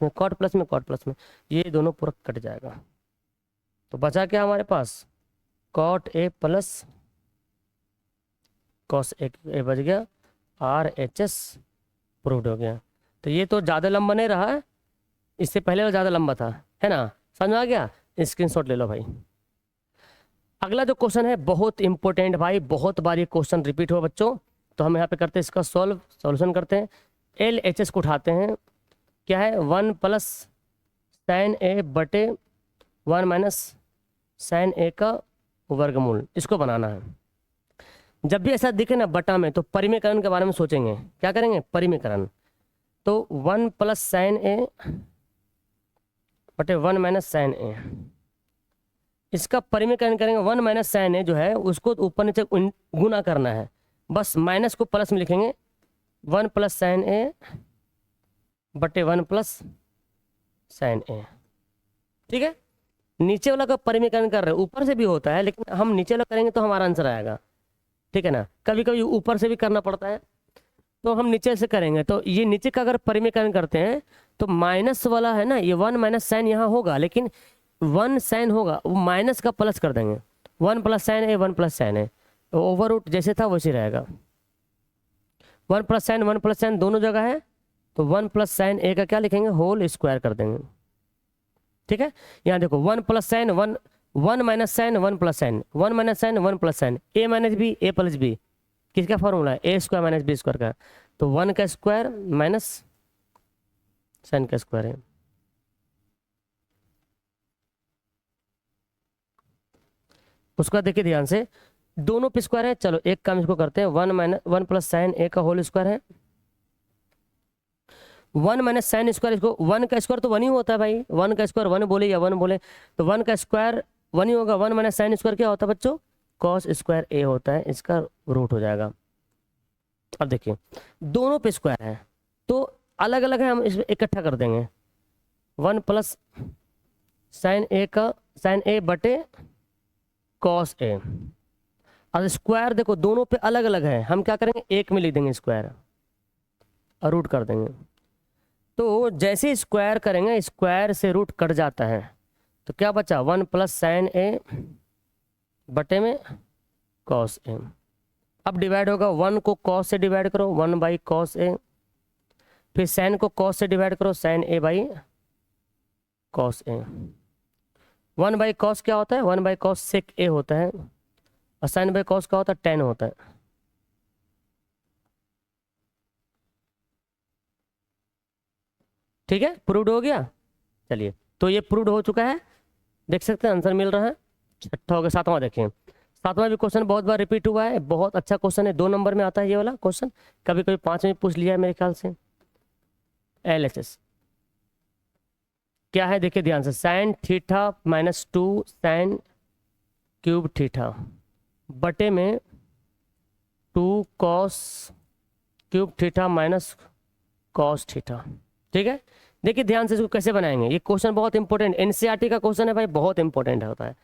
में कॉट प्लस में, ये दोनों पूरा कट जाएगा। तो बचा क्या हमारे पास, cot A plus cos A बच गया, RHS प्रूव्ड हो गया। तो ये तो ज़्यादा लंबा नहीं रहा है, इससे पहले वाला ज़्यादा लंबा था, है ना, समझ में आ गया, स्क्रीनशॉट ले लो भाई। अगला जो क्वेश्चन है बहुत इंपॉर्टेंट भाई, बहुत बार ये क्वेश्चन रिपीट हुआ बच्चों, तो हम यहाँ पे करते हैं इसका सॉल्यूशन करते हैं। LHS को उठाते हैं, क्या है 1 प्लस साइन ए बटे 1 माइनस साइन ए का वर्गमूल, इसको बनाना है। जब भी ऐसा दिखे ना बटा में तो परिमीकरण के बारे में सोचेंगे, क्या करेंगे परिमीकरण, तो 1 प्लस साइन ए बटे 1 माइनस साइन ए, इसका परिमीकरण करेंगे। 1 माइनस साइन ए जो है उसको ऊपर नीचे गुना करना है, बस माइनस को प्लस में लिखेंगे, 1 प्लस साइन ए बटे 1 प्लस साइन ए, ठीक है। नीचे वाला का परिमीकरण कर रहे हैं, ऊपर से भी होता है लेकिन हम नीचे वाला करेंगे तो हमारा आंसर आएगा, ठीक है ना। कभी कभी ऊपर से भी करना पड़ता है तो हम नीचे से करेंगे। तो ये नीचे का अगर परिमीकरण करते हैं तो माइनस वाला है ना, ये 1 माइनस साइन यहाँ होगा लेकिन 1 साइन होगा, वो माइनस का प्लस कर देंगे, 1 प्लस साइन ए 1 प्लस साइन ए, ओवर रूट जैसे था वैसे रहेगा। 1 प्लस साइन दोनों जगह है, तो 1 प्लस साइन ए का क्या लिखेंगे, होल स्क्वायर कर देंगे, ठीक है। यहाँ देखो 1 plus sine 1 minus sine 1 plus sine 1 minus sine 1 plus sine, A minus B A plus B, किसका फॉर्मूला है, ए स्क्वायर माइनस बी स्क्वायर का, तो 1 का स्क्वायर माइनस साइन का स्क्वायर है। उसका देखिए ध्यान से, दोनों पे स्क्वायर है, चलो एक काम इसको करते हैं, 1 प्लस साइन ए का होल स्क्वायर है, 1 माइनस साइन स्क्वायर, इसको 1 का स्क्वायर तो 1 ही होता है भाई, 1 का स्क्वायर 1 बोले या 1 बोले तो 1 का स्क्वायर 1 ही होगा। 1 माइनस साइन स्क्वायर क्या होता है बच्चों, कॉस स्क्वायर ए होता है, इसका रूट हो जाएगा। अब देखिए दोनों पे स्क्वायर है तो अलग अलग है, हम इसमें इकट्ठा कर देंगे, 1 प्लस साइन ए बटे कॉस ए, और स्क्वायर देखो दोनों पे अलग अलग है, हम क्या करेंगे एक में लिख देंगे स्क्वायर और रूट कर देंगे। तो जैसे स्क्वायर करेंगे स्क्वायर से रूट कट जाता है, तो क्या बचा 1 प्लस साइन ए बटे में कॉस ए। अब डिवाइड होगा, 1 को कॉस से डिवाइड करो 1 बाई कॉस ए, फिर साइन को कॉस से डिवाइड करो sine a by cos a. 1 by cos क्या होता है, 1 बाई कॉस सेक ए होता है, और साइन बाई कॉस क्या होता है, टेन होता है। ठीक है, प्रूव्ड हो गया। चलिए, तो ये प्रूव्ड हो चुका है, देख सकते हैं आंसर मिल रहा है। छठा हो गया, सातवां देखें। सातवां भी क्वेश्चन बहुत बार रिपीट हुआ है, बहुत अच्छा क्वेश्चन है, 2 नंबर में आता है ये वाला क्वेश्चन, कभी कभी 5 में पूछ लिया है मेरे ख्याल से। LHS क्या है देखिए ध्यान से, sine theta minus 2 sine cube theta बटे में 2 cos cube theta minus cos theta. ठीक है, देखिए ध्यान से इसको कैसे बनाएंगे, ये क्वेश्चन बहुत इंपॉर्टेंट, एनसीईआरटी का क्वेश्चन है भाई, बहुत इंपॉर्टेंट होता है।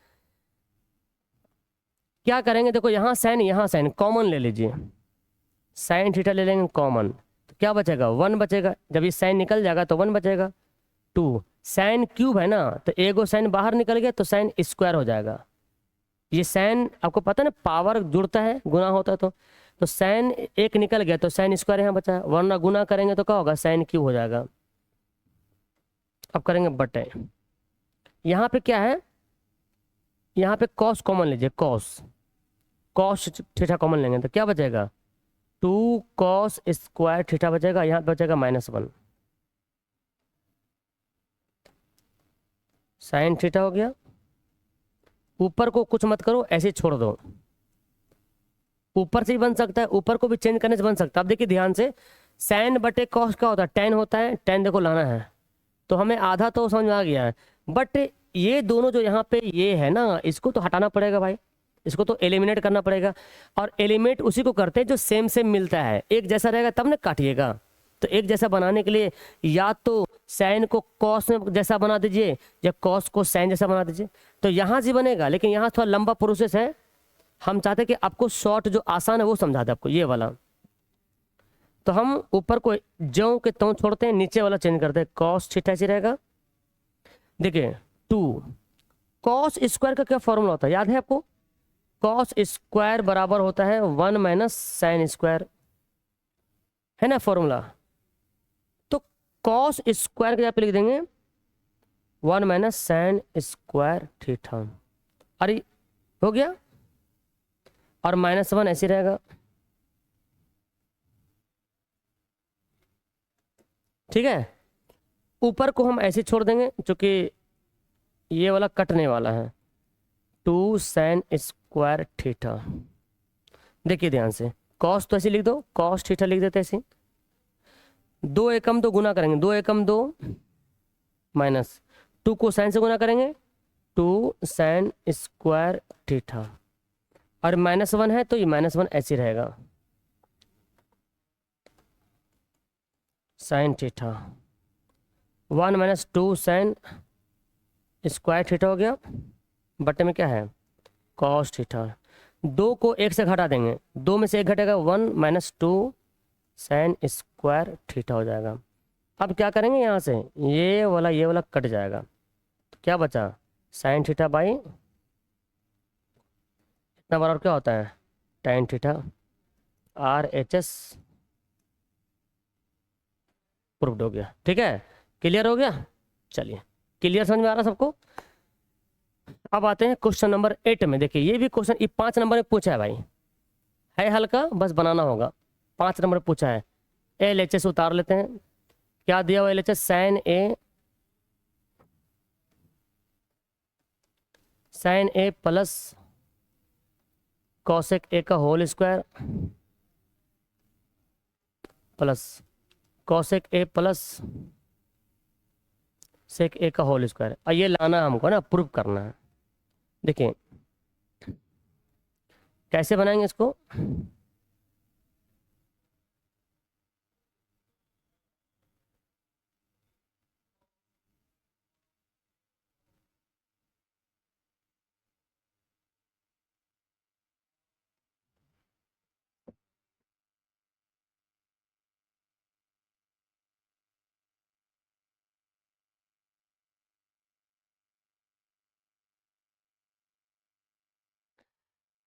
क्या करेंगे, देखो यहाँ साइन कॉमन ले लीजिए, साइन थीटा ले लेंगे कॉमन, तो क्या बचेगा 1 बचेगा, जब ये साइन निकल जाएगा तो 1 बचेगा। 2 साइन क्यूब है ना, तो एगो साइन बाहर निकल गया तो साइन स्क्वायर हो जाएगा। ये साइन आपको पता है ना, पावर जुड़ता है गुना होता है, तो साइन एक निकल गया तो साइन स्क्वायर यहाँ बचा है, वरना गुना करेंगे तो क्या होगा, साइन क्यूब हो जाएगा। अब करेंगे बटे, यहाँ पे क्या है, यहाँ पे कॉस कॉमन लीजिए, कॉस कॉस थीटा कॉमन लेंगे तो क्या बचेगा 2 कॉस स्क्वायर थीटा बचेगा, यहाँ पे बचेगा -1 साइन थीटा हो गया। ऊपर को कुछ मत करो, ऐसे ही छोड़ दो, ऊपर से ही बन सकता है, ऊपर को भी चेंज करने से बन सकता है। अब देखिए ध्यान से, साइन बटे कॉस क्या होता है, टेन होता है, टेन देखो लाना है, तो हमें आधा तो समझ में आ गया है, बट ये दोनों जो यहाँ पे ये है ना, इसको तो हटाना पड़ेगा भाई, इसको तो एलिमिनेट करना पड़ेगा, और एलिमिनेट उसी को करते हैं जो सेम सेम मिलता है, एक जैसा रहेगा तब ना काटिएगा। तो एक जैसा बनाने के लिए या तो साइन को कॉस में जैसा बना दीजिए, या कॉस को साइन जैसा बना दीजिए, तो यहाँ से बनेगा, लेकिन यहाँ थोड़ा लंबा प्रोसेस है, हम चाहते हैं कि आपको शॉर्ट जो आसान है वो समझा दे आपको, ये वाला। तो हम ऊपर को ज्यों के त्यों छोड़ते हैं, नीचे वाला चेंज करते हैं, कॉस थीटा ऐसे रहेगा। देखिए 2 कॉस स्क्वायर का क्या फॉर्मूला होता है, याद है आपको, कॉस स्क्वायर बराबर होता है 1 माइनस साइन स्क्वायर, है ना फॉर्मूला। तो कॉस स्क्वायर के यहाँ पे लिख देंगे 1 माइनस साइन स्क्वायर थीटा, अरे हो गया, और -1 ऐसे रहेगा। ठीक है, ऊपर को हम ऐसे छोड़ देंगे क्योंकि ये वाला कटने वाला है, 2 साइन स्क्वायर थीटा। देखिए ध्यान से, कॉस तो ऐसे लिख दो, कॉस थीटा लिख देते ऐसे, 2 एकम 2 गुना करेंगे, 2 एकम 2 माइनस 2 को साइन से गुना करेंगे, 2 साइन स्क्वायर थीटा, और -1 है तो ये -1 ऐसे रहेगा, sine theta 1 minus 2 sign square theta हो गया, बटे में क्या है कॉस थीटा। 2 को 1 से घटा देंगे, 2 में से 1 घटेगा, 1 माइनस 2 साइन स्क्वायर थीटा हो जाएगा। अब क्या करेंगे, यहाँ से ये वाला कट जाएगा, तो क्या बचा साइन थीटा बाई इतना बराबर क्या होता है tan थीटा, RHS प्रूव्ड हो गया। ठीक है, क्लियर हो गया। चलिए, क्लियर समझ में आ रहा सबको। अब आते हैं क्वेश्चन नंबर 8 में। देखिए ये भी क्वेश्चन 5 नंबर में पूछा है भाई, है हल्का, बस बनाना होगा। 5 नंबर पूछा है, LHS उतार लेते हैं। क्या दिया हुआ LHS, sine A plus cosec A का whole square plus cosec A plus sec A का होल स्क्वायर, और ये लाना हमको ना, प्रूव करना है। देखिए कैसे बनाएंगे इसको,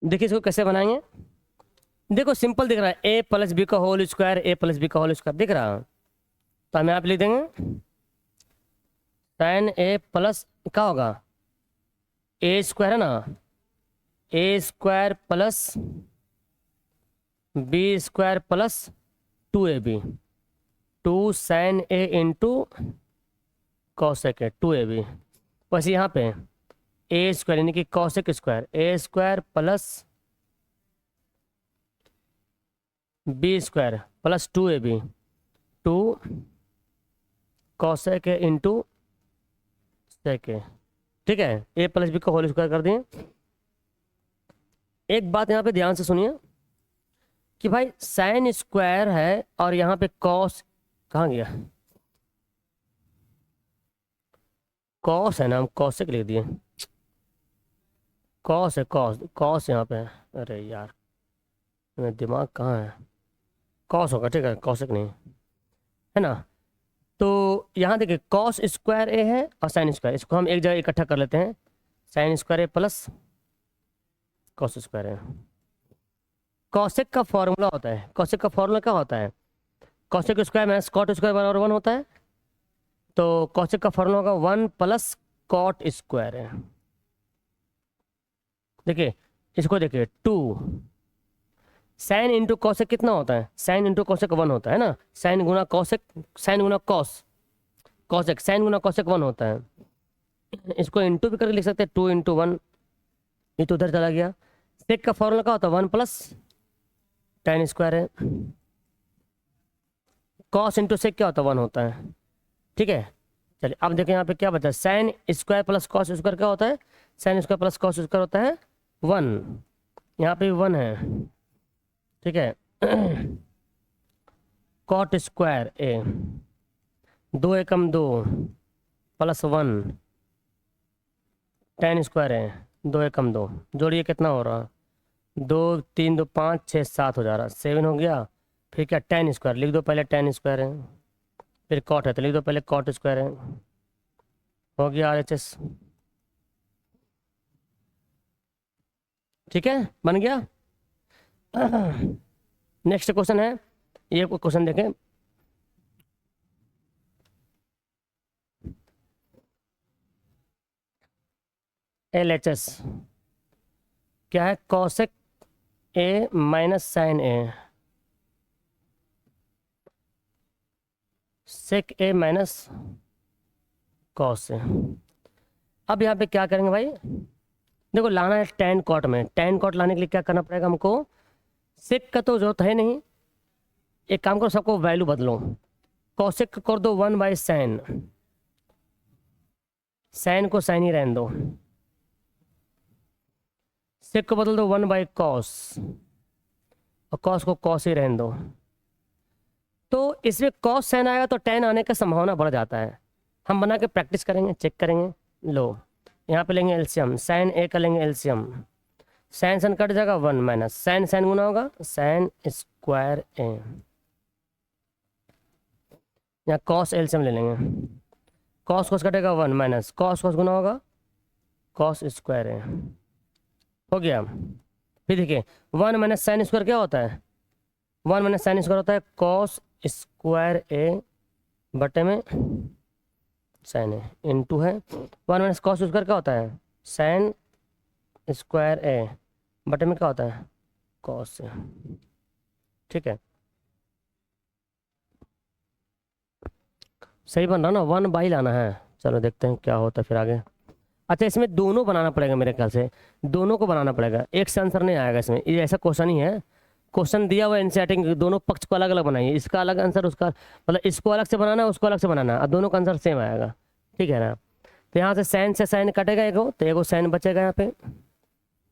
देखिए इसको कैसे बनाएंगे। देखो सिंपल दिख रहा है, ए प्लस बी का whole square, a plus B का होल स्क्वायर दिख रहा है। तो हम यहाँ पे लिख देंगे साइन ए प्लस क्या होगा, ए स्क्वायर है ना, A square plus B square plus 2ab, 2 sine A into cosec है 2ab। वैसे यहाँ पे ए स्क्वायर यानी कि cosec square, A square plus B square plus 2ab, 2 cosec है इंटू सेक है। ठीक है, ए प्लस बी का होल स्क्वायर कर दिए। एक बात यहाँ पे ध्यान से सुनिए कि भाई साइन स्क्वायर है और यहाँ पे कॉस कहाँ गया, कॉस है ना, हम कॉसेक लिख दिए, कॉस है, कॉस कॉस यहाँ पे है। अरे यार मेरा दिमाग कहाँ है, कॉस होगा, ठीक है कॉसेक नहीं है ना। तो यहाँ देखिए कॉस स्क्वायर ए है और साइन स्क्वायर, इसको हम एक जगह इकट्ठा कर लेते हैं, sine square a plus cos square a. Cosec का फॉर्मूला होता है, कॉसेक का फॉर्मूला क्या होता है, cosec square minus cot square बराबर 1 होता है। तो कॉसेक का फॉर्मूला होगा 1 प्लस कॉट स्क्वायर है। देखिए इसको देखिए 2 साइन इंटू कॉसेक कितना होता है, साइन इंटू कॉसेक 1 होता है ना, साइन गुना कॉसेक, साइन गुना कॉस कॉसेक, साइन गुना कॉसेक 1 होता है। इसको इंटू भी करके लिख सकते हैं, 2 इंटू 1, ये तो उधर चला गया। सेक का फॉर्मूला क्या होता है 1 प्लस tan स्क्वायर है, कॉस इंटू सेक क्या होता है 1 होता है। ठीक है चलिए अब देखें यहाँ पे क्या बचा, sine square plus cos square क्या होता है, sine square plus cos square होता है 1, यहाँ पे 1 है। ठीक है कॉट स्क्वायर ए 2 एकम 2 प्लस 1 tan स्क्वायर है 2 एकम 2, जोड़िए कितना हो रहा, 2 3 2 5 6 7 हो जा रहा, 7 हो गया। फिर क्या tan स्क्वायर लिख दो, पहले tan स्क्वायर है, फिर कॉट है तो लिख दो पहले कॉट स्क्वायर है, हो गया RHS। ठीक है बन गया। नेक्स्ट क्वेश्चन है, ये क्वेश्चन देखें, LHS क्या है, cosec A minus sine A, sec A minus cos A. अब यहाँ पे क्या करेंगे भाई, देखो लाना है tan कॉट में, tan कॉट लाने के लिए क्या करना पड़ेगा हमको, सेक का तो जरूरत है नहीं, एक काम करो सबको वैल्यू बदलो, कॉसेक कर दो 1 बाई साइन, साइन को साइन ही रहने दो, सेक को बदल दो 1 बाई कॉस और कॉस को कॉस ही रहने दो। तो इसमें कॉस साइन आएगा तो tan आने का संभावना बढ़ जाता है। हम बना के प्रैक्टिस करेंगे, चेक करेंगे। लो यहाँ पे लेंगे एलसीएम, साइन ए का लेंगे एलसीएम, साइन साइन कट जाएगा 1 माइनस साइन साइन गुना होगा साइन स्क्वायर ए, यहाँ कॉस एलसीएम ले लेंगे, कॉस कॉस कटेगा 1 माइनस कॉस कॉस गुना होगा कॉस स्क्वायर ए, हो गया। फिर देखिए 1 माइनस साइन स्क्वायर क्या होता है, 1 माइनस साइन स्क्वायर होता है कॉस स्क्वायर ए बटे में साइन ए इंटू है 1 माइनस कॉस स्क्वायर क्या होता है साइन स्क्वायर ए बटे में क्या होता है कॉस ए। ठीक है सही बन रहा ना, 1 बाई लाना है। चलो देखते हैं क्या होता है फिर आगे। अच्छा इसमें दोनों बनाना पड़ेगा, मेरे ख्याल से दोनों को बनाना पड़ेगा, एक से आंसर नहीं आएगा इसमें, ये ऐसा क्वेश्चन ही है, क्वेश्चन दिया हुआ एनसीईआरटी, दोनों पक्ष को अलग अलग बनाइए, इसका अलग आंसर उसका, मतलब इसको अलग से बनाना है उसको अलग से बनाना है, और दोनों का आंसर सेम आएगा। ठीक है ना, तो यहाँ से साइन कटेगा एगो, तो एगो साइन बचेगा, यहाँ पे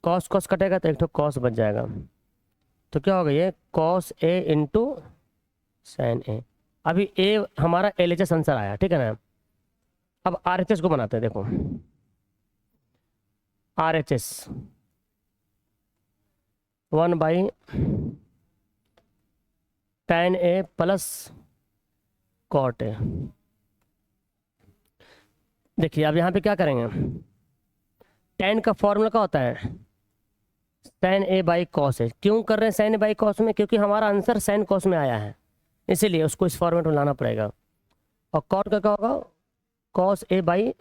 कॉस कॉस कटेगा तो एक तो कॉस बच जाएगा, तो क्या होगा ये कॉस ए इंटू साइन ए। अभी ए हमारा LHS आंसर आया, ठीक है ना। अब RHS को बनाते हैं, देखो RHS 1 by tan a plus cot a. देखिए अब यहाँ पे क्या करेंगे, tan का फॉर्मूला क्या होता है साइन ए बाई कॉस है। क्यों कर रहे हैं साइन ए बाई कॉस में? क्योंकि हमारा आंसर साइन कॉस में आया है, इसीलिए उसको इस फॉर्मेट में लाना पड़ेगा। और कॉट का क्या होगा? कॉस ए बाई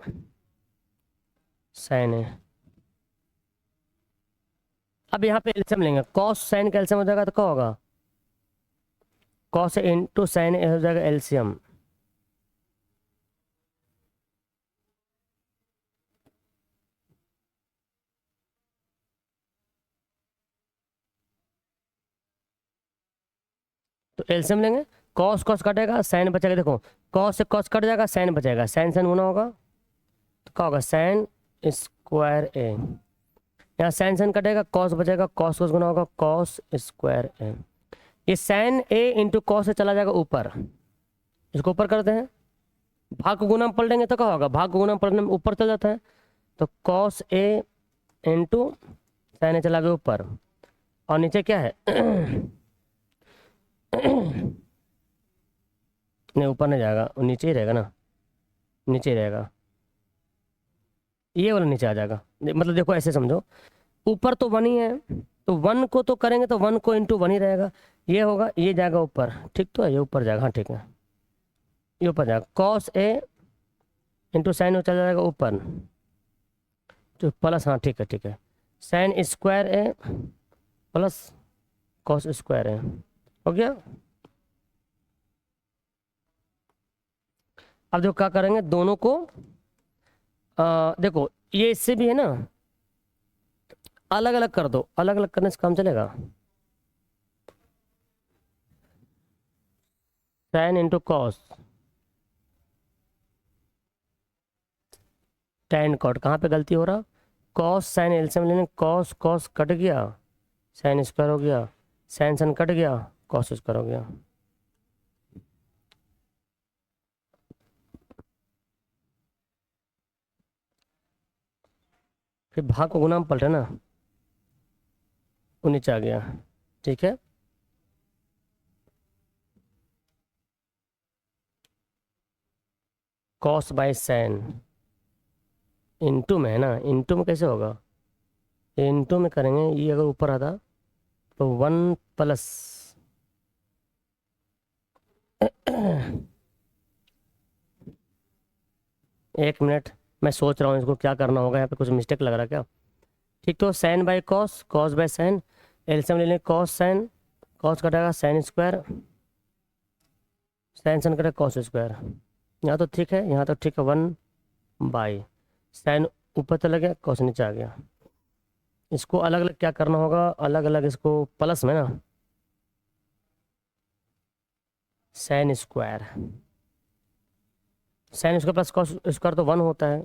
साइन ए। अब यहाँ पे एल्सियम लेंगे, कॉस साइन का एल्सियम हो जाएगा तो क्या होगा? कॉस ए इंटू साइन ए हो जाएगा एल्सियम। तो एल्सियम लेंगे, कॉस कॉस कटेगा, साइन बचेगा। देखो कॉस से कॉस कट जाएगा, साइन बचेगा, साइन साइन गुना होगा तो क्या होगा? साइन स्क्वायर ए। यहाँ साइन साइन कटेगा, कॉस बचेगा, कॉस कॉस गुना होगा कॉस स्क्वायर ए। ये साइन ए इंटू कॉस से चला जाएगा ऊपर, इसको ऊपर करते हैं, भाग को गुना में पलटेंगे तो क्या होगा? भाग को गुना में पलटने में ऊपर चल जाता है, तो कॉस ए इंटू साइन ए चला गया ऊपर, और नीचे क्या है? नहीं ऊपर नहीं जाएगा, वो नीचे ही रहेगा ना, नीचे ही रहेगा, ये वाला नीचे आ जाएगा। मतलब देखो ऐसे समझो, ऊपर तो वन ही है, तो वन को तो करेंगे तो वन को इंटू वन ही रहेगा, ये होगा, ये जाएगा ऊपर, ठीक तो है, ये ऊपर जाएगा, हाँ ठीक है, ये ऊपर जाएगा, कॉस ए इंटू साइन चला जाएगा ऊपर, तो प्लस, हाँ ठीक है ठीक है, sign square a plus cos square ए हो गया। अब जो क्या करेंगे, दोनों को देखो ये इससे भी है ना, अलग अलग कर दो, अलग अलग करने से काम चलेगा। Sine into cos, tan cot, कहाँ पे गलती हो रहा? कॉस साइन एल्सियम लेने, कॉस कॉस कट गया, साइन स्क्वायर हो गया, साइन साइन कट गया, कॉस स्क्वायर हो गया। फिर भाग को गुना में पलटे ना, वो नीचे आ गया, ठीक है। कॉस बाय साइन इंटू में है ना, इंटू में कैसे होगा? इंटू में करेंगे, ये अगर ऊपर आता तो वन प्लस एक मिनट, मैं सोच रहा हूँ इसको क्या करना होगा, यहाँ पे कुछ मिस्टेक लग रहा है क्या? ठीक, तो sine by cos, cos by sine, LCM ले लें, कॉस साइन, कॉस कटेगा साइन स्क्वायर, साइन साइन कटेगा कॉस स्क्वायर, यहाँ तो ठीक है, यहाँ तो ठीक है, वन बाई साइन ऊपर चला गया, कॉस नीचे आ गया। इसको अलग अलग क्या करना होगा? अलग अलग इसको प्लस में ना, sign square, sine square plus cos square तो वन होता है,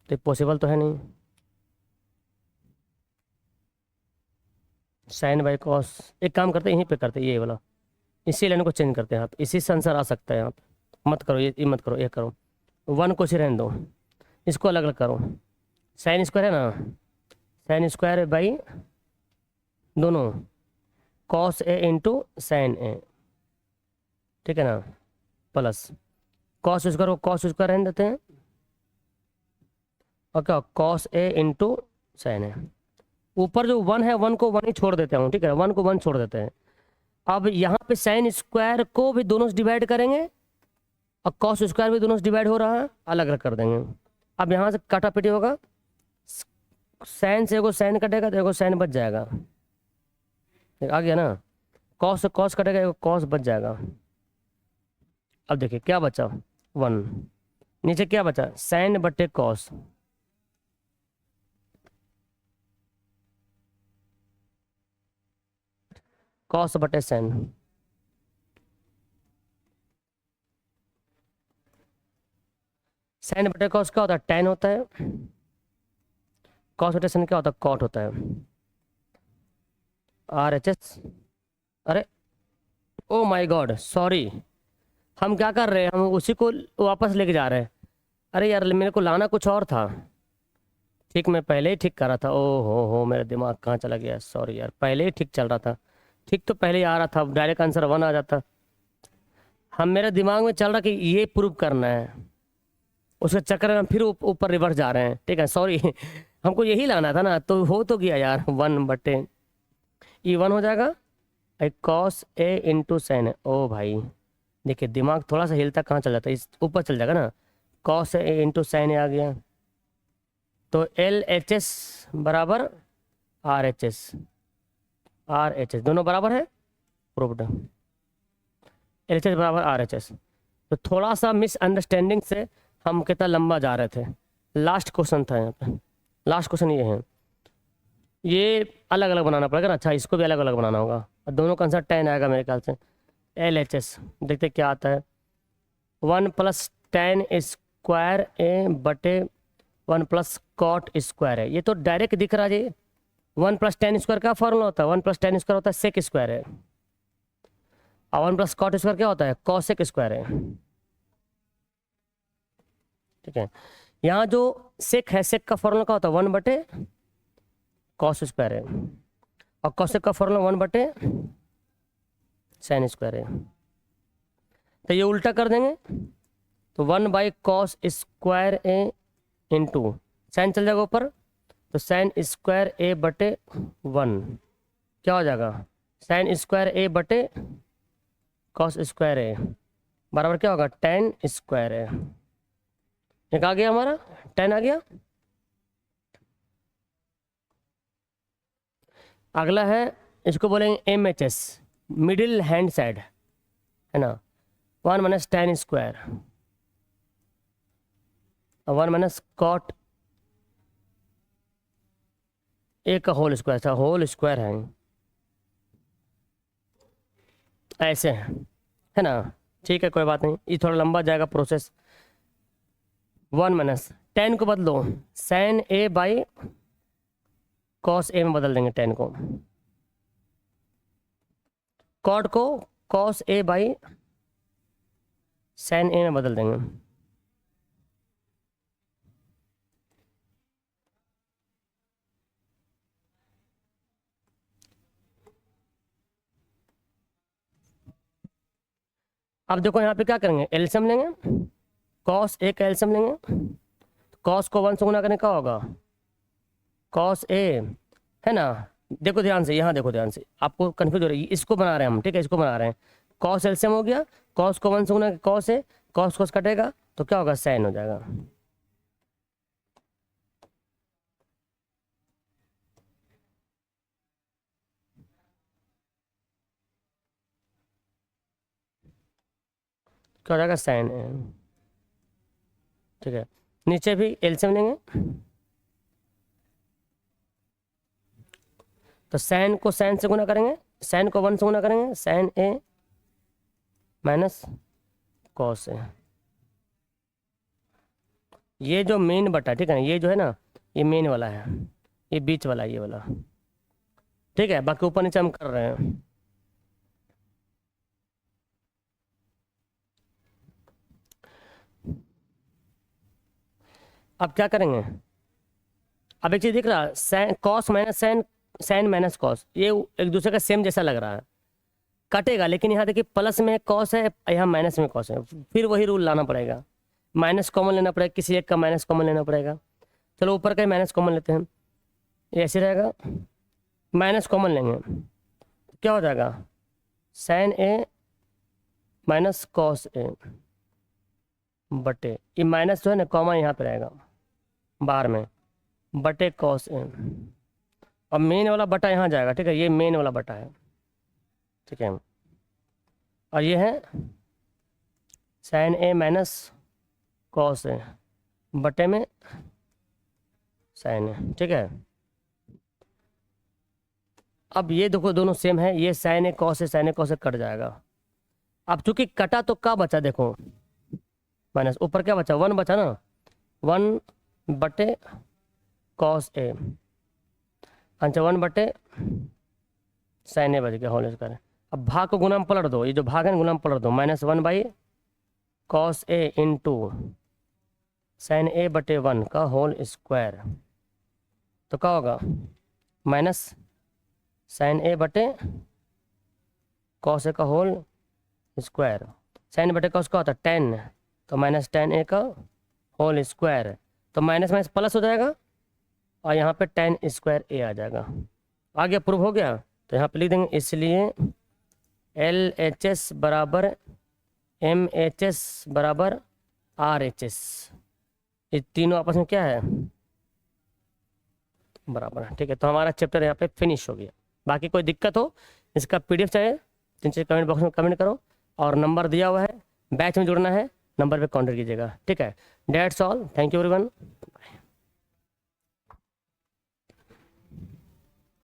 तो पॉसिबल तो है नहीं। साइन बाई कॉस, एक काम करते हैं यहीं पे करते हैं, ये वाला, इसी लाइन को चेंज करते हैं, आप इसी से आंसर आ सकता है। आप मत करो ये मत करो, ये करो, वन को से रहने दो, इसको अलग अलग करो। साइन स्क्वायर है ना, साइन स्क्वायर बाई दोनों कॉस ए इंटू साइन ए, ठीक है ना, प्लस कॉस स्क्वायर को कॉस स्क्वायर रहने देते हैं, और क्या कॉस ए इंटू साइन ए, ऊपर जो वन है वन को वन ही छोड़ देते हैं, ठीक है, वन को वन छोड़ देते हैं। अब यहाँ पे साइन स्क्वायर को भी दोनों से डिवाइड करेंगे, और कॉस स्क्वायर भी दोनों से डिवाइड हो रहा है, अलग अलग कर देंगे। अब यहाँ से काटा पीटी होगा, साइन से एगो साइन कटेगा तो एगो साइन बच जाएगा, आ गया ना, कॉस से कॉस कटेगा, एगो कॉस बच जाएगा। अब देखिए क्या बचा, वन, नीचे क्या बचा? साइन बटे कॉस, कॉस बटे साइन, साइन बटे कॉस क्या होता है? टैन होता है, कॉस बटे साइन क्या होता है? कॉट होता है, RHS। अरे ओ माय गॉड, सॉरी, हम क्या कर रहे हैं, हम उसी को वापस लेके जा रहे हैं। अरे यार मेरे को लाना कुछ और था, ठीक, मैं पहले ही ठीक कर रहा था, ओ हो मेरा दिमाग कहाँ चला गया, सॉरी यार, पहले ही ठीक चल रहा था, ठीक तो पहले ही आ रहा था, डायरेक्ट आंसर वन आ जाता। हम मेरे दिमाग में चल रहा कि ये प्रूव करना है, उसके चक्कर में हम फिर ऊपर रिवर्स जा रहे हैं, ठीक है, सॉरी। हमको यही लाना था ना, तो हो तो गया यार, 1/, ई 1 हो जाएगा, कॉस ए इंटू साइन है। ओ भाई देखिए दिमाग थोड़ा सा हिलता कहाँ चल जाता है, इस ऊपर चल जाएगा ना, कॉस ए इंटू साइन ए आ गया, तो एल एच एस बराबर R H S, R H S दोनों बराबर है, प्रूव्ड, एल एच एस बराबर आर एच एस। तो थोड़ा सा मिसअंडरस्टैंडिंग से हम कितना लंबा जा रहे थे। लास्ट क्वेश्चन था यहाँ पे, लास्ट क्वेश्चन ये है, ये अलग अलग बनाना पड़ेगा ना, अच्छा इसको भी अलग अलग बनाना होगा, और दोनों का आंसर 10 आएगा मेरे ख्याल से। एल एच एस देखते क्या आता है, 1+tan² + 1 + cot² है, ये तो डायरेक्ट दिख रहा है जी। 1+tan² का फॉर्मूला होता है, 1+tan² होता है sec² है, और 1+cot² क्या होता है, cosec² है। ठीक है, यहाँ जो सेक है, सेक का फॉर्मूला क्या होता है, 1/cos² है, और cosec का फॉर्मूला 1/sin² है। तो ये उल्टा कर देंगे, तो 1/cos² ए इंटू साइन चल जाएगा ऊपर, तो sin² a/1 क्या हो जाएगा, sin² a/cos² ए बराबर क्या होगा, tan² है। एक आ गया हमारा, 10 आ गया। अगला है, इसको बोलेंगे MHS, मिडिल हैंड साइड है ना, 1 - tan² और 1 - cot ए का होल स्क्वायर था, होल स्क्वायर है, ऐसे है ना। ठीक है कोई बात नहीं, ये थोड़ा लंबा जाएगा प्रोसेस। 1 - tan को बदलो sin a/cos a में बदल देंगे, tan को, cot को cos a/sin a में बदल देंगे। अब देखो यहाँ पे क्या करेंगे, एलसीएम लेंगे, cos a का एलसीएम लेंगे, cos को 1 से गुना करने का होगा, cos a है ना। देखो ध्यान से, यहाँ देखो ध्यान से, आपको कंफ्यूज हो रही है, इसको बना रहे हैं हम, ठीक है इसको बना रहे हैं, cos एलसीएम हो गया, cos को 1 से गुना cos है, cos cos कटेगा तो क्या होगा, sin हो जाएगा। क्या हो जाएगा, sin है। ठीक है, नीचे भी एलसीएम लेंगे, तो sin को sin से गुना करेंगे, sin को 1 से गुना करेंगे, sin a minus cos a, ये जो मेन बटा, ठीक है ना, ये जो है ना, ये मेन वाला है, ये बीच वाला, ये वाला, ठीक है, बाकी ऊपर नीचे हम कर रहे हैं। अब क्या करेंगे, अब एक चीज दिख रहा है, sine cos minus sine, sine minus cos, ये एक दूसरे का सेम जैसा लग रहा है, कटेगा, लेकिन यहाँ देखिए प्लस में कॉस है, यहाँ माइनस में कॉस है, फिर वही रूल लाना पड़ेगा, माइनस कॉमन लेना पड़ेगा, किसी एक का माइनस कॉमन लेना पड़ेगा। चलो ऊपर का माइनस कॉमन लेते हैं, ये ऐसे रहेगा, माइनस कॉमन लेंगे क्या हो जाएगा, सैन ए माइनस कॉस ए बटे, ये माइनस जो है ना कॉमा यहाँ पे रहेगा बाहर में, बटे कॉस ए, अब मेन वाला बटा यहाँ जाएगा, ठीक है, ये मेन वाला बटा है, ठीक है, और ये है साइन ए माइनस कॉस ए बटे में साइन ए, ठीक है। अब ये देखो दोनों सेम है, ये sign A cos A, sign A cos A cut जाएगा। अब चूंकि कटा तो क्या बचा, देखो माइनस, ऊपर क्या बचा, 1 बचा ना, 1 बटे कॉस ए, अच्छा 1 बटे साइन ए बच गया होल स्क्वायर। अब भाग को गुना में पलट दो, ये जो भाग है गुना में पलट दो, -1 by cos A into sine A बटे 1 का होल स्क्वायर, तो क्या होगा, माइनस साइन ए बटे कॉस ए का होल स्क्वायर, साइन बटे कॉस का होता है 10, तो -tan ए का होल स्क्वायर, तो माइनस माइनस प्लस हो जाएगा, और यहाँ पे tan स्क्वायर a आ जाएगा। आ गया, प्रूव हो गया। तो यहाँ पे लिख देंगे इसलिए LHS बराबर MHS बराबर RHS, ये तीनों आपस में क्या है, बराबर है। ठीक है, तो हमारा चैप्टर यहाँ पे फिनिश हो गया। बाकी कोई दिक्कत हो, इसका PDF चाहिए तो नीचे कमेंट बॉक्स में कमेंट करो, और नंबर दिया हुआ है, बैच में जुड़ना है, नंबर पे कांटेक्ट कीजिएगा। ठीक है, that's all, thank you everyone.